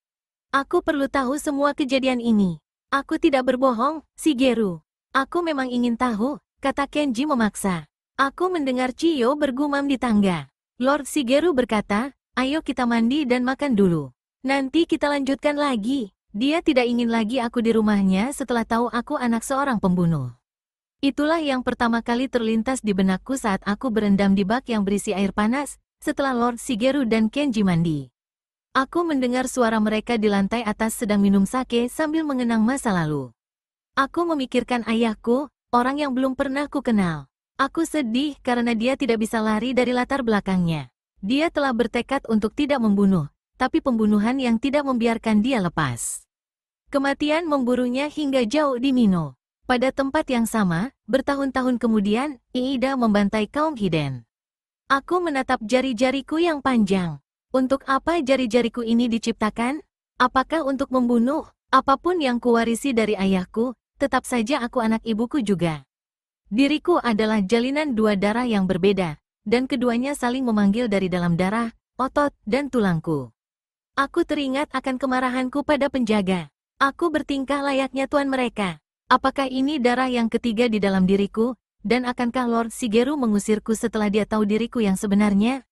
Aku perlu tahu semua kejadian ini. Aku tidak berbohong, Shigeru. Aku memang ingin tahu, kata Kenji memaksa. Aku mendengar Chiyo bergumam di tangga. Lord Shigeru berkata, ayo kita mandi dan makan dulu. Nanti kita lanjutkan lagi. Dia tidak ingin lagi aku di rumahnya setelah tahu aku anak seorang pembunuh. Itulah yang pertama kali terlintas di benakku saat aku berendam di bak yang berisi air panas, setelah Lord Shigeru dan Kenji mandi. Aku mendengar suara mereka di lantai atas sedang minum sake sambil mengenang masa lalu. Aku memikirkan ayahku, orang yang belum pernah ku kenal. Aku sedih karena dia tidak bisa lari dari latar belakangnya. Dia telah bertekad untuk tidak membunuh, tapi pembunuhan yang tidak membiarkan dia lepas. Kematian memburunya hingga jauh di Mino. Pada tempat yang sama, bertahun-tahun kemudian, Iida membantai kaum Hiden. Aku menatap jari-jariku yang panjang. Untuk apa jari-jariku ini diciptakan? Apakah untuk membunuh? Apapun yang kuwarisi dari ayahku, tetap saja aku anak ibuku juga. Diriku adalah jalinan dua darah yang berbeda, dan keduanya saling memanggil dari dalam darah, otot, dan tulangku. Aku teringat akan kemarahanku pada penjaga. Aku bertingkah layaknya tuan mereka. Apakah ini darah yang ketiga di dalam diriku, dan akankah Lord Shigeru mengusirku setelah dia tahu diriku yang sebenarnya?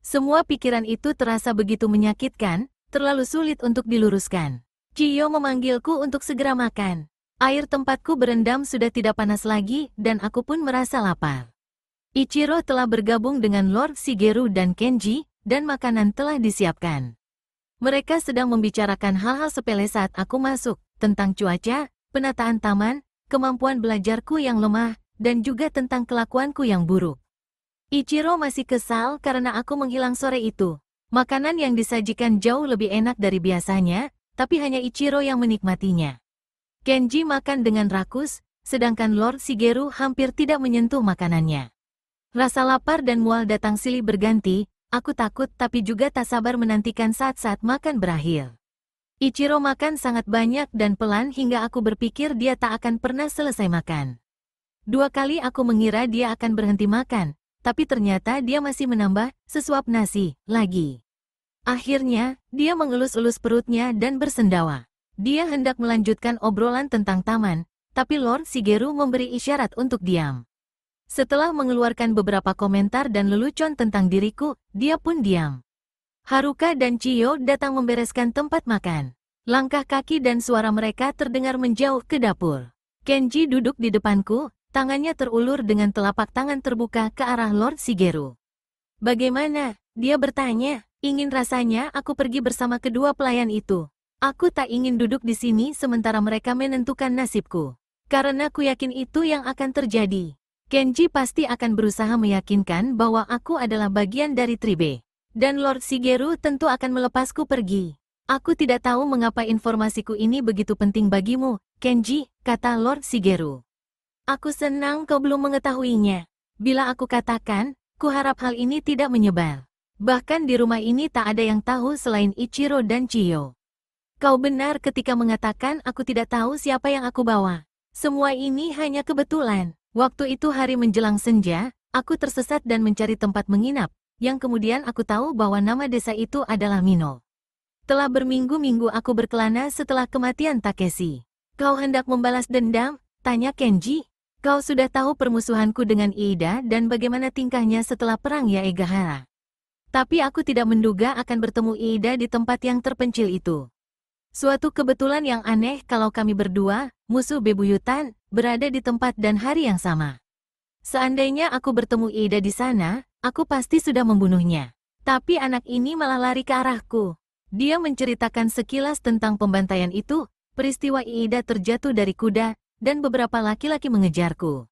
Semua pikiran itu terasa begitu menyakitkan, terlalu sulit untuk diluruskan. Chiyo memanggilku untuk segera makan. Air tempatku berendam sudah tidak panas lagi, dan aku pun merasa lapar. Ichiro telah bergabung dengan Lord Shigeru dan Kenji, dan makanan telah disiapkan. Mereka sedang membicarakan hal-hal sepele saat aku masuk, tentang cuaca, penataan taman, kemampuan belajarku yang lemah, dan juga tentang kelakuanku yang buruk. Ichiro masih kesal karena aku menghilang sore itu. Makanan yang disajikan jauh lebih enak dari biasanya, tapi hanya Ichiro yang menikmatinya. Kenji makan dengan rakus, sedangkan Lord Shigeru hampir tidak menyentuh makanannya. Rasa lapar dan mual datang silih berganti, aku takut tapi juga tak sabar menantikan saat-saat makan berakhir. Ichiro makan sangat banyak dan pelan hingga aku berpikir dia tak akan pernah selesai makan. 2 kali aku mengira dia akan berhenti makan, tapi ternyata dia masih menambah sesuap nasi lagi. Akhirnya, dia mengelus-elus perutnya dan bersendawa. Dia hendak melanjutkan obrolan tentang taman, tapi Lord Shigeru memberi isyarat untuk diam. Setelah mengeluarkan beberapa komentar dan lelucon tentang diriku, dia pun diam. Haruka dan Chiyo datang membereskan tempat makan. Langkah kaki dan suara mereka terdengar menjauh ke dapur. Kenji duduk di depanku, tangannya terulur dengan telapak tangan terbuka ke arah Lord Shigeru. Bagaimana? Dia bertanya. Ingin rasanya aku pergi bersama kedua pelayan itu. Aku tak ingin duduk di sini sementara mereka menentukan nasibku. Karena ku yakin itu yang akan terjadi. Kenji pasti akan berusaha meyakinkan bahwa aku adalah bagian dari Tribe. Dan Lord Shigeru tentu akan melepasku pergi. Aku tidak tahu mengapa informasiku ini begitu penting bagimu, Kenji, kata Lord Shigeru. Aku senang kau belum mengetahuinya. Bila aku katakan, ku harap hal ini tidak menyebar. Bahkan di rumah ini tak ada yang tahu selain Ichiro dan Chiyo. Kau benar ketika mengatakan aku tidak tahu siapa yang aku bawa. Semua ini hanya kebetulan. Waktu itu hari menjelang senja, aku tersesat dan mencari tempat menginap, yang kemudian aku tahu bahwa nama desa itu adalah Mino. Telah berminggu-minggu aku berkelana setelah kematian Takeshi. Kau hendak membalas dendam? Tanya Kenji. Kau sudah tahu permusuhanku dengan Iida dan bagaimana tingkahnya setelah perang Yaegahara. Tapi aku tidak menduga akan bertemu Iida di tempat yang terpencil itu. Suatu kebetulan yang aneh kalau kami berdua, musuh bebuyutan, berada di tempat dan hari yang sama. Seandainya aku bertemu Iida di sana, aku pasti sudah membunuhnya. Tapi anak ini malah lari ke arahku. Dia menceritakan sekilas tentang pembantaian itu, peristiwa Iida terjatuh dari kuda, dan beberapa laki-laki mengejarku.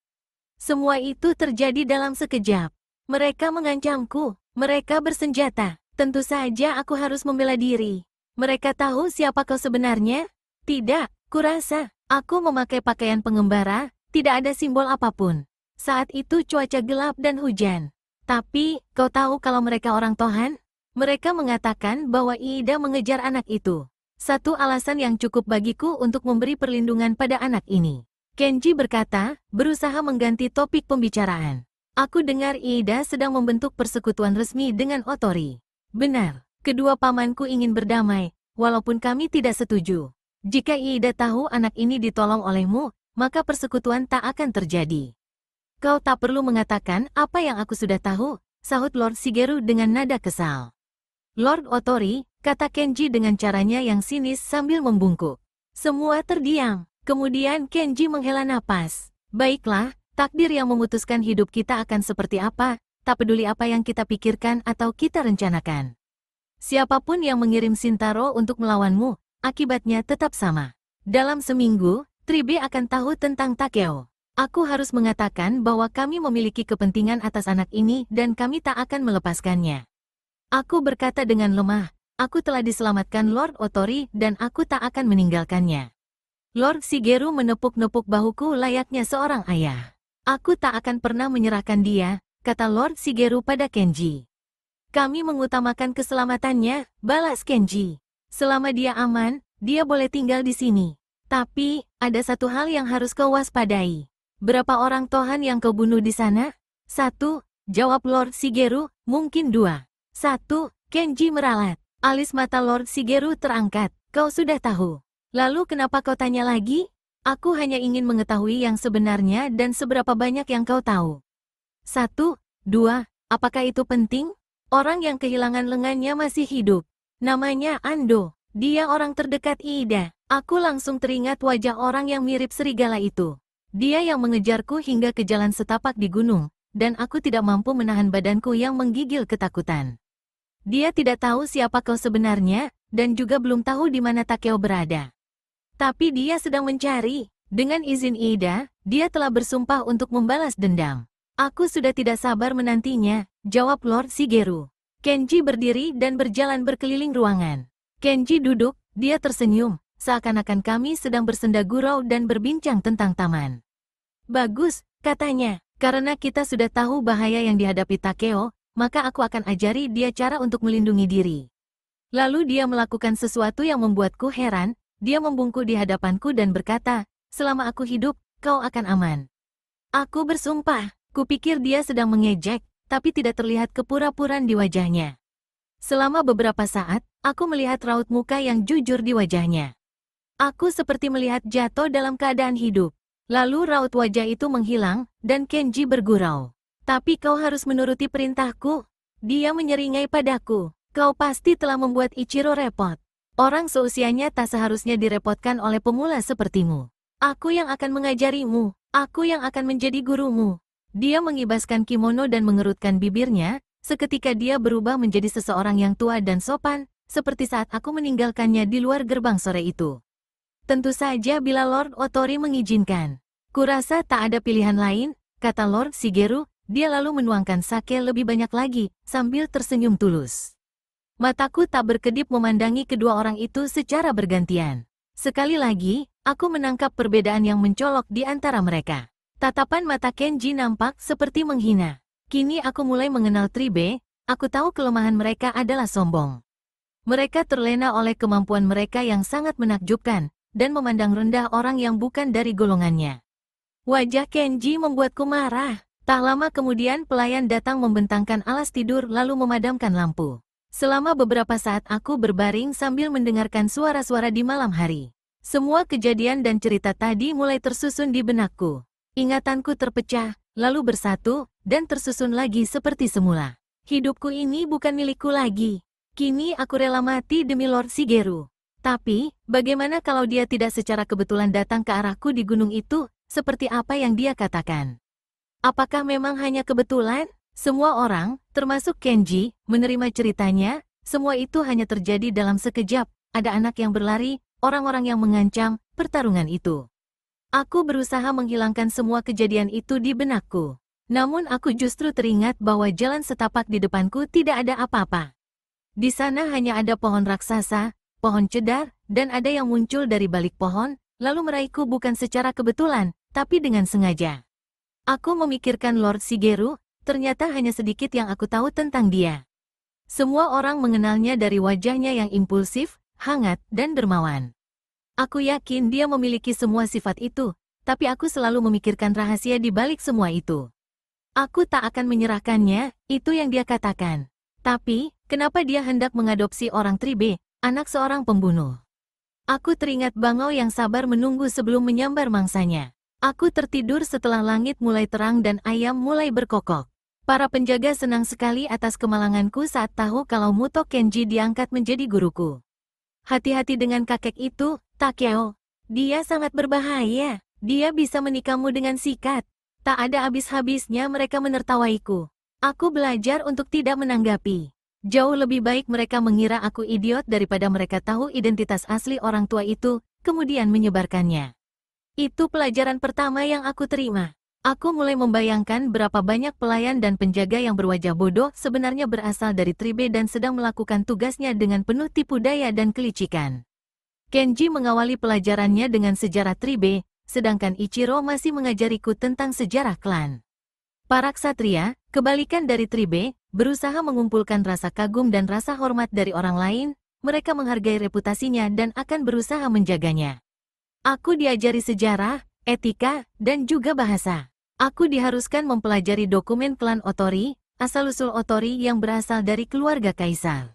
Semua itu terjadi dalam sekejap. Mereka mengancamku, mereka bersenjata. Tentu saja aku harus membela diri. Mereka tahu siapa kau sebenarnya? Tidak, kurasa. Aku memakai pakaian pengembara, tidak ada simbol apapun. Saat itu cuaca gelap dan hujan. Tapi, kau tahu kalau mereka orang Tohan? Mereka mengatakan bahwa Iida mengejar anak itu. Satu alasan yang cukup bagiku untuk memberi perlindungan pada anak ini. Kenji berkata, berusaha mengganti topik pembicaraan. Aku dengar Iida sedang membentuk persekutuan resmi dengan Otori. Benar. Kedua pamanku ingin berdamai, walaupun kami tidak setuju. Jika Iida tahu anak ini ditolong olehmu, maka persekutuan tak akan terjadi. Kau tak perlu mengatakan apa yang aku sudah tahu, sahut Lord Shigeru dengan nada kesal. Lord Otori, kata Kenji dengan caranya yang sinis sambil membungkuk. Semua terdiam, kemudian Kenji menghela napas. Baiklah, takdir yang memutuskan hidup kita akan seperti apa, tak peduli apa yang kita pikirkan atau kita rencanakan. Siapapun yang mengirim Shintaro untuk melawanmu, akibatnya tetap sama. Dalam seminggu, Tribe akan tahu tentang Takeo. Aku harus mengatakan bahwa kami memiliki kepentingan atas anak ini dan kami tak akan melepaskannya. Aku berkata dengan lemah, aku telah diselamatkan Lord Otori dan aku tak akan meninggalkannya. Lord Shigeru menepuk-nepuk bahuku layaknya seorang ayah. Aku tak akan pernah menyerahkan dia, kata Lord Shigeru pada Kenji. Kami mengutamakan keselamatannya, balas Kenji. Selama dia aman, dia boleh tinggal di sini. Tapi, ada satu hal yang harus kau waspadai. Berapa orang Tohan yang kau bunuh di sana? 1, jawab Lord Shigeru, mungkin 2. 1, Kenji meralat. Alis mata Lord Shigeru terangkat, kau sudah tahu. Lalu kenapa kau tanya lagi? Aku hanya ingin mengetahui yang sebenarnya dan seberapa banyak yang kau tahu. 1, 2, apakah itu penting? Orang yang kehilangan lengannya masih hidup. Namanya Ando. Dia orang terdekat Iida. Aku langsung teringat wajah orang yang mirip serigala itu. Dia yang mengejarku hingga ke jalan setapak di gunung, dan aku tidak mampu menahan badanku yang menggigil ketakutan. Dia tidak tahu siapa kau sebenarnya, dan juga belum tahu di mana Takeo berada. Tapi dia sedang mencari. Dengan izin Iida, dia telah bersumpah untuk membalas dendam. Aku sudah tidak sabar menantinya, jawab Lord Shigeru. Kenji berdiri dan berjalan berkeliling ruangan. Kenji duduk, dia tersenyum, seakan-akan kami sedang bersenda gurau dan berbincang tentang taman. Bagus, katanya, karena kita sudah tahu bahaya yang dihadapi Takeo, maka aku akan ajari dia cara untuk melindungi diri. Lalu dia melakukan sesuatu yang membuatku heran, dia membungkuk di hadapanku dan berkata, selama aku hidup, kau akan aman. Aku bersumpah. Kupikir dia sedang mengejek, tapi tidak terlihat kepura-puraan di wajahnya. Selama beberapa saat, aku melihat raut muka yang jujur di wajahnya. Aku seperti melihat jatuh dalam keadaan hidup. Lalu raut wajah itu menghilang, dan Kenji bergurau. Tapi kau harus menuruti perintahku. Dia menyeringai padaku. Kau pasti telah membuat Ichiro repot. Orang seusianya tak seharusnya direpotkan oleh pemula sepertimu. Aku yang akan mengajarimu. Aku yang akan menjadi gurumu. Dia mengibaskan kimono dan mengerutkan bibirnya, seketika dia berubah menjadi seseorang yang tua dan sopan, seperti saat aku meninggalkannya di luar gerbang sore itu. Tentu saja bila Lord Otori mengizinkan. Kurasa tak ada pilihan lain, kata Lord Shigeru, dia lalu menuangkan sake lebih banyak lagi, sambil tersenyum tulus. Mataku tak berkedip memandangi kedua orang itu secara bergantian. Sekali lagi, aku menangkap perbedaan yang mencolok di antara mereka. Tatapan mata Kenji nampak seperti menghina. Kini aku mulai mengenal Tribe, aku tahu kelemahan mereka adalah sombong. Mereka terlena oleh kemampuan mereka yang sangat menakjubkan, dan memandang rendah orang yang bukan dari golongannya. Wajah Kenji membuatku marah. Tak lama kemudian pelayan datang membentangkan alas tidur lalu memadamkan lampu. Selama beberapa saat aku berbaring sambil mendengarkan suara-suara di malam hari. Semua kejadian dan cerita tadi mulai tersusun di benakku. Ingatanku terpecah, lalu bersatu, dan tersusun lagi seperti semula. Hidupku ini bukan milikku lagi. Kini aku rela mati demi Lord Shigeru. Tapi, bagaimana kalau dia tidak secara kebetulan datang ke arahku di gunung itu, seperti apa yang dia katakan? Apakah memang hanya kebetulan? Semua orang, termasuk Kenji, menerima ceritanya, semua itu hanya terjadi dalam sekejap, ada anak yang berlari, orang-orang yang mengancam, pertarungan itu. Aku berusaha menghilangkan semua kejadian itu di benakku. Namun aku justru teringat bahwa jalan setapak di depanku tidak ada apa-apa. Di sana hanya ada pohon raksasa, pohon cedar, dan ada yang muncul dari balik pohon, lalu meraihku bukan secara kebetulan, tapi dengan sengaja. Aku memikirkan Lord Shigeru, ternyata hanya sedikit yang aku tahu tentang dia. Semua orang mengenalnya dari wajahnya yang impulsif, hangat, dan dermawan. Aku yakin dia memiliki semua sifat itu, tapi aku selalu memikirkan rahasia di balik semua itu. Aku tak akan menyerahkannya, itu yang dia katakan. Tapi, kenapa dia hendak mengadopsi orang Tribe, anak seorang pembunuh? Aku teringat bangau yang sabar menunggu sebelum menyambar mangsanya. Aku tertidur setelah langit mulai terang dan ayam mulai berkokok. Para penjaga senang sekali atas kemalanganku saat tahu kalau Muto Kenji diangkat menjadi guruku. Hati-hati dengan kakek itu, Takeo. Dia sangat berbahaya. Dia bisa menikahmu dengan sikat. Tak ada habis-habisnya mereka menertawaiku. Aku belajar untuk tidak menanggapi. Jauh lebih baik mereka mengira aku idiot daripada mereka tahu identitas asli orang tua itu, kemudian menyebarkannya. Itu pelajaran pertama yang aku terima. Aku mulai membayangkan berapa banyak pelayan dan penjaga yang berwajah bodoh sebenarnya berasal dari Tribe dan sedang melakukan tugasnya dengan penuh tipu daya dan kelicikan. Kenji mengawali pelajarannya dengan sejarah Tribe, sedangkan Ichiro masih mengajariku tentang sejarah klan. Para ksatria, kebalikan dari Tribe, berusaha mengumpulkan rasa kagum dan rasa hormat dari orang lain, mereka menghargai reputasinya dan akan berusaha menjaganya. Aku diajari sejarah, etika, dan juga bahasa. Aku diharuskan mempelajari dokumen klan Otori, asal-usul Otori yang berasal dari keluarga kaisar.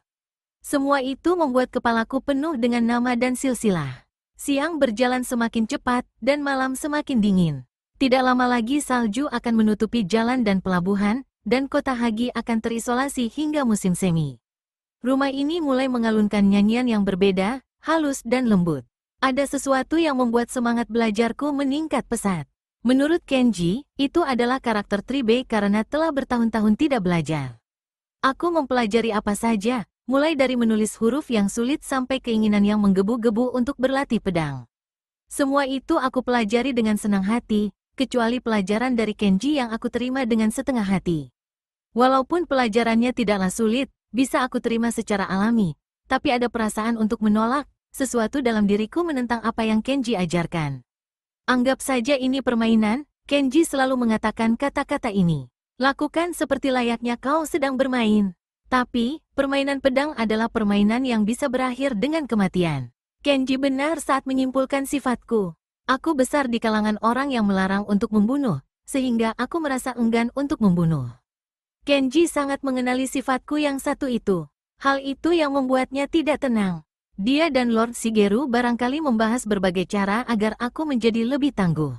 Semua itu membuat kepalaku penuh dengan nama dan silsilah. Siang berjalan semakin cepat, dan malam semakin dingin. Tidak lama lagi salju akan menutupi jalan dan pelabuhan, dan kota Hagi akan terisolasi hingga musim semi. Rumah ini mulai mengalunkan nyanyian yang berbeda, halus dan lembut. Ada sesuatu yang membuat semangat belajarku meningkat pesat. Menurut Kenji, itu adalah karakter Tribe karena telah bertahun-tahun tidak belajar. Aku mempelajari apa saja, mulai dari menulis huruf yang sulit sampai keinginan yang menggebu-gebu untuk berlatih pedang. Semua itu aku pelajari dengan senang hati, kecuali pelajaran dari Kenji yang aku terima dengan setengah hati. Walaupun pelajarannya tidaklah sulit, bisa aku terima secara alami, tapi ada perasaan untuk menolak. Sesuatu dalam diriku menentang apa yang Kenji ajarkan. Anggap saja ini permainan, Kenji selalu mengatakan kata-kata ini. Lakukan seperti layaknya kau sedang bermain. Tapi, permainan pedang adalah permainan yang bisa berakhir dengan kematian. Kenji benar saat menyimpulkan sifatku. Aku besar di kalangan orang yang melarang untuk membunuh, sehingga aku merasa enggan untuk membunuh. Kenji sangat mengenali sifatku yang satu itu. Hal itu yang membuatnya tidak tenang. Dia dan Lord Shigeru barangkali membahas berbagai cara agar aku menjadi lebih tangguh.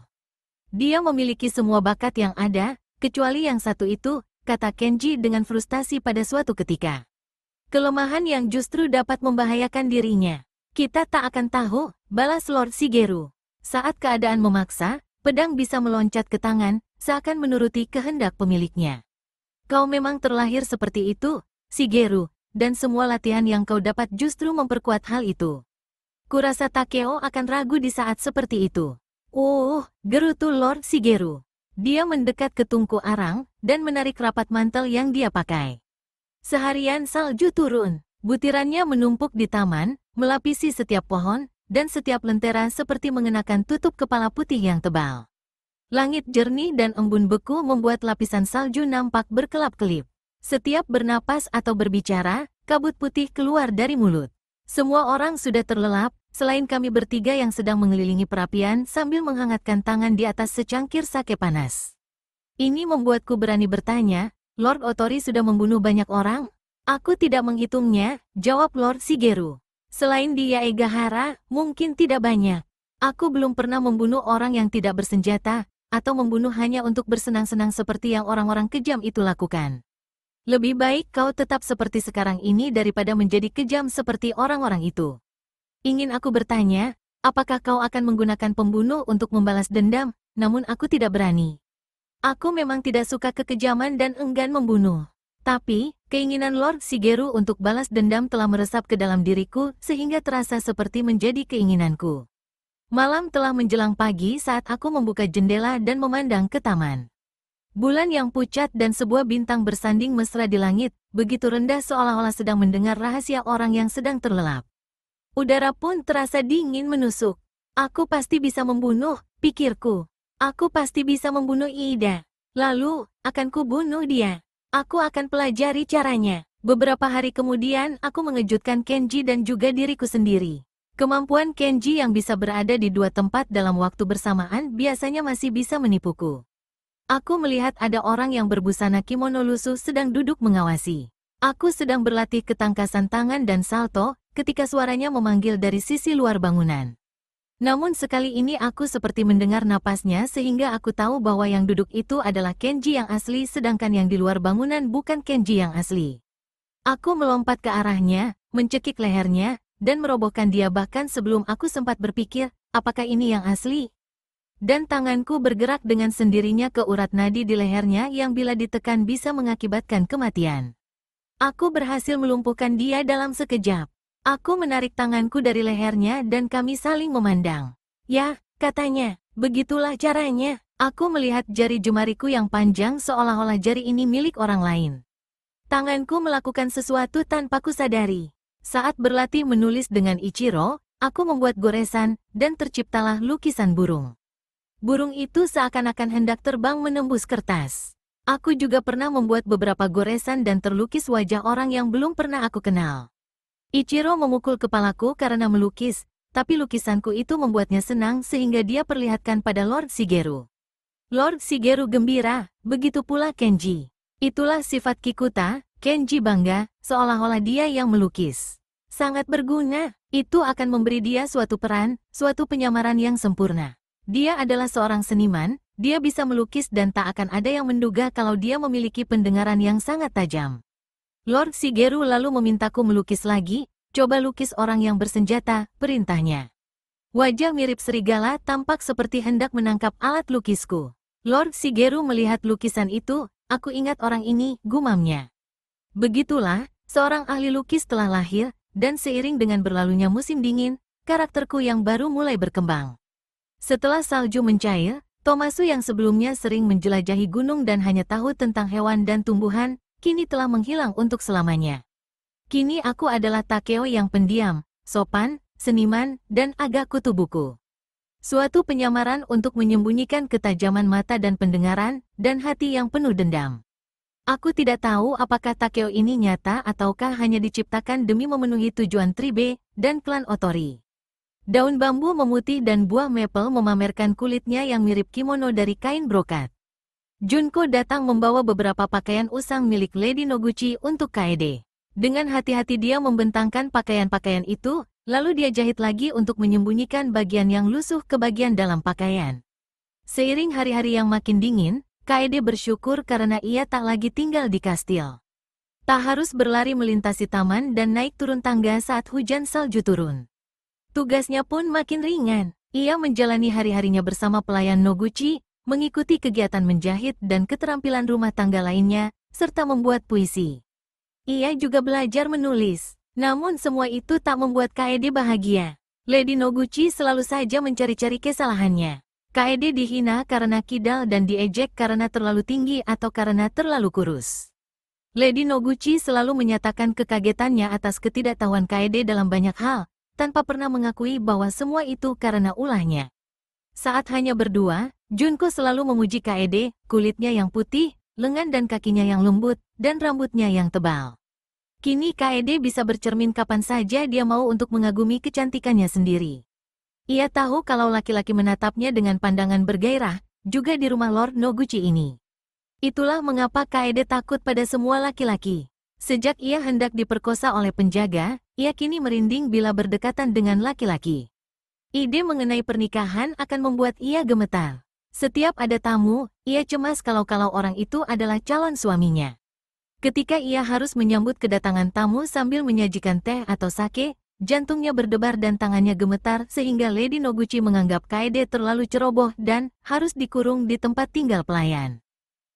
Dia memiliki semua bakat yang ada, kecuali yang satu itu, kata Kenji dengan frustasi pada suatu ketika. Kelemahan yang justru dapat membahayakan dirinya. Kita tak akan tahu, balas Lord Shigeru. Saat keadaan memaksa, pedang bisa meloncat ke tangan, seakan menuruti kehendak pemiliknya. Kau memang terlahir seperti itu, Shigeru. Dan semua latihan yang kau dapat justru memperkuat hal itu. Kurasa Takeo akan ragu di saat seperti itu. Gerutu Lord Shigeru. Dia mendekat ke tungku arang, dan menarik rapat mantel yang dia pakai. Seharian salju turun. Butirannya menumpuk di taman, melapisi setiap pohon, dan setiap lentera seperti mengenakan tutup kepala putih yang tebal. Langit jernih dan embun beku membuat lapisan salju nampak berkelap-kelip. Setiap bernapas atau berbicara, kabut putih keluar dari mulut. Semua orang sudah terlelap, selain kami bertiga yang sedang mengelilingi perapian sambil menghangatkan tangan di atas secangkir sake panas. Ini membuatku berani bertanya, Lord Otori sudah membunuh banyak orang? Aku tidak menghitungnya, jawab Lord Shigeru. Selain di Yaegahara, mungkin tidak banyak. Aku belum pernah membunuh orang yang tidak bersenjata, atau membunuh hanya untuk bersenang-senang seperti yang orang-orang kejam itu lakukan. Lebih baik kau tetap seperti sekarang ini daripada menjadi kejam seperti orang-orang itu. Ingin aku bertanya, apakah kau akan menggunakan pembunuh untuk membalas dendam, namun aku tidak berani. Aku memang tidak suka kekejaman dan enggan membunuh. Tapi, keinginan Lord Shigeru untuk balas dendam telah meresap ke dalam diriku sehingga terasa seperti menjadi keinginanku. Malam telah menjelang pagi saat aku membuka jendela dan memandang ke taman. Bulan yang pucat dan sebuah bintang bersanding mesra di langit, begitu rendah seolah-olah sedang mendengar rahasia orang yang sedang terlelap. Udara pun terasa dingin menusuk. Aku pasti bisa membunuh, pikirku. Aku pasti bisa membunuh Iida. Lalu, akan kubunuh dia. Aku akan pelajari caranya. Beberapa hari kemudian, aku mengejutkan Kenji dan juga diriku sendiri. Kemampuan Kenji yang bisa berada di dua tempat dalam waktu bersamaan biasanya masih bisa menipuku. Aku melihat ada orang yang berbusana kimono lusuh sedang duduk mengawasi. Aku sedang berlatih ketangkasan tangan dan salto, ketika suaranya memanggil dari sisi luar bangunan. Namun sekali ini aku seperti mendengar napasnya sehingga aku tahu bahwa yang duduk itu adalah Kenji yang asli sedangkan yang di luar bangunan bukan Kenji yang asli. Aku melompat ke arahnya, mencekik lehernya, dan merobohkan dia bahkan sebelum aku sempat berpikir, apakah ini yang asli? Dan tanganku bergerak dengan sendirinya ke urat nadi di lehernya yang bila ditekan bisa mengakibatkan kematian. Aku berhasil melumpuhkan dia dalam sekejap. Aku menarik tanganku dari lehernya dan kami saling memandang. Ya, katanya, begitulah caranya. Aku melihat jari jemariku yang panjang seolah-olah jari ini milik orang lain. Tanganku melakukan sesuatu tanpa kusadari. Saat berlatih menulis dengan Ichiro, aku membuat goresan, dan terciptalah lukisan burung. Burung itu seakan-akan hendak terbang menembus kertas. Aku juga pernah membuat beberapa goresan dan terlukis wajah orang yang belum pernah aku kenal. Ichiro memukul kepalaku karena melukis, tapi lukisanku itu membuatnya senang sehingga dia perlihatkan pada Lord Shigeru. Lord Shigeru gembira, begitu pula Kenji. Itulah sifat Kikuta, Kenji bangga, seolah-olah dia yang melukis. Sangat berguna, itu akan memberi dia suatu peran, suatu penyamaran yang sempurna. Dia adalah seorang seniman, dia bisa melukis dan tak akan ada yang menduga kalau dia memiliki pendengaran yang sangat tajam. Lord Shigeru lalu memintaku melukis lagi, coba lukis orang yang bersenjata, perintahnya. Wajah mirip serigala tampak seperti hendak menangkap alat lukisku. Lord Shigeru melihat lukisan itu, aku ingat orang ini, gumamnya. Begitulah, seorang ahli lukis telah lahir, dan seiring dengan berlalunya musim dingin, karakterku yang baru mulai berkembang. Setelah salju mencair, Tomasu yang sebelumnya sering menjelajahi gunung dan hanya tahu tentang hewan dan tumbuhan, kini telah menghilang untuk selamanya. Kini aku adalah Takeo yang pendiam, sopan, seniman, dan agak kutu buku. Suatu penyamaran untuk menyembunyikan ketajaman mata dan pendengaran, dan hati yang penuh dendam. Aku tidak tahu apakah Takeo ini nyata ataukah hanya diciptakan demi memenuhi tujuan Tribe dan klan Otori. Daun bambu memutih dan buah maple memamerkan kulitnya yang mirip kimono dari kain brokat. Junko datang membawa beberapa pakaian usang milik Lady Noguchi untuk Kaede. Dengan hati-hati dia membentangkan pakaian-pakaian itu, lalu dia jahit lagi untuk menyembunyikan bagian yang lusuh ke bagian dalam pakaian. Seiring hari-hari yang makin dingin, Kaede bersyukur karena ia tak lagi tinggal di kastil. Tak harus berlari melintasi taman dan naik turun tangga saat hujan salju turun. Tugasnya pun makin ringan. Ia menjalani hari-harinya bersama pelayan Noguchi, mengikuti kegiatan menjahit dan keterampilan rumah tangga lainnya, serta membuat puisi. Ia juga belajar menulis. Namun semua itu tak membuat Kaede bahagia. Lady Noguchi selalu saja mencari-cari kesalahannya. Kaede dihina karena kidal dan diejek karena terlalu tinggi atau karena terlalu kurus. Lady Noguchi selalu menyatakan kekagetannya atas ketidaktahuan Kaede dalam banyak hal, tanpa pernah mengakui bahwa semua itu karena ulahnya. Saat hanya berdua, Junko selalu memuji Kaede, kulitnya yang putih, lengan dan kakinya yang lembut, dan rambutnya yang tebal. Kini Kaede bisa bercermin kapan saja dia mau untuk mengagumi kecantikannya sendiri. Ia tahu kalau laki-laki menatapnya dengan pandangan bergairah, juga di rumah Lord Noguchi ini. Itulah mengapa Kaede takut pada semua laki-laki. Sejak ia hendak diperkosa oleh penjaga, ia kini merinding bila berdekatan dengan laki-laki. Ide mengenai pernikahan akan membuat ia gemetar. Setiap ada tamu, ia cemas kalau orang itu adalah calon suaminya. Ketika ia harus menyambut kedatangan tamu sambil menyajikan teh atau sake, jantungnya berdebar dan tangannya gemetar sehingga Lady Noguchi menganggap Kaede terlalu ceroboh dan harus dikurung di tempat tinggal pelayan.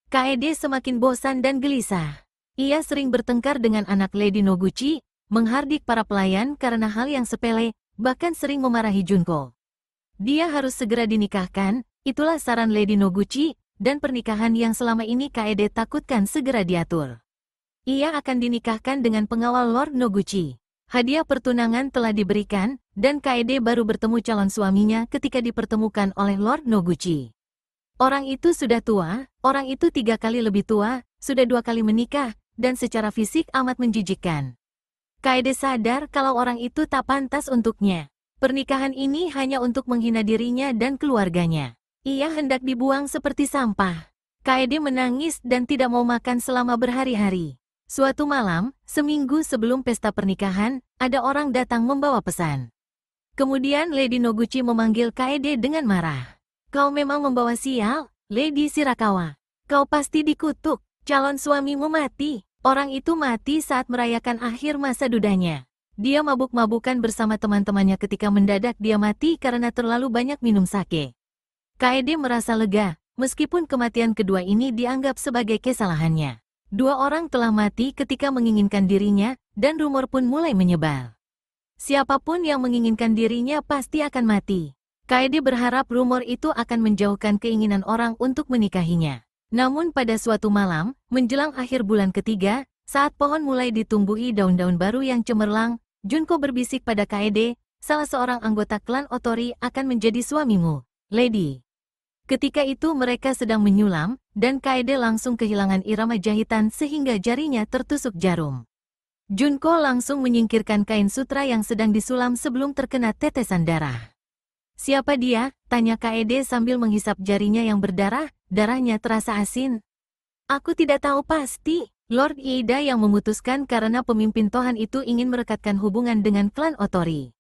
Kaede semakin bosan dan gelisah. Ia sering bertengkar dengan anak Lady Noguchi, menghardik para pelayan karena hal yang sepele, bahkan sering memarahi Junko. Dia harus segera dinikahkan, itulah saran Lady Noguchi, dan pernikahan yang selama ini Kaede takutkan segera diatur. Ia akan dinikahkan dengan pengawal Lord Noguchi. Hadiah pertunangan telah diberikan, dan Kaede baru bertemu calon suaminya ketika dipertemukan oleh Lord Noguchi. Orang itu sudah tua, orang itu 3 kali lebih tua, sudah 2 kali menikah, dan secara fisik amat menjijikkan. Kaede sadar kalau orang itu tak pantas untuknya. Pernikahan ini hanya untuk menghina dirinya dan keluarganya. Ia hendak dibuang seperti sampah. Kaede menangis dan tidak mau makan selama berhari-hari. Suatu malam, seminggu sebelum pesta pernikahan, ada orang datang membawa pesan. Kemudian Lady Noguchi memanggil Kaede dengan marah. Kau memang membawa sial, Lady Shirakawa. Kau pasti dikutuk, calon suamimu mati. Orang itu mati saat merayakan akhir masa dudanya. Dia mabuk-mabukan bersama teman-temannya ketika mendadak dia mati karena terlalu banyak minum sake. Kaede merasa lega, meskipun kematian kedua ini dianggap sebagai kesalahannya. 2 orang telah mati ketika menginginkan dirinya, dan rumor pun mulai menyebar. Siapapun yang menginginkan dirinya pasti akan mati. Kaede berharap rumor itu akan menjauhkan keinginan orang untuk menikahinya. Namun pada suatu malam, menjelang akhir bulan ketiga, saat pohon mulai ditumbuhi daun-daun baru yang cemerlang, Junko berbisik pada Kaede, salah seorang anggota klan Otori akan menjadi suamimu, Lady. Ketika itu mereka sedang menyulam, dan Kaede langsung kehilangan irama jahitan sehingga jarinya tertusuk jarum. Junko langsung menyingkirkan kain sutra yang sedang disulam sebelum terkena tetesan darah. Siapa dia? Tanya Kaede sambil menghisap jarinya yang berdarah, darahnya terasa asin. Aku tidak tahu pasti. Lord Iida yang memutuskan karena pemimpin Tohan itu ingin merekatkan hubungan dengan klan Otori.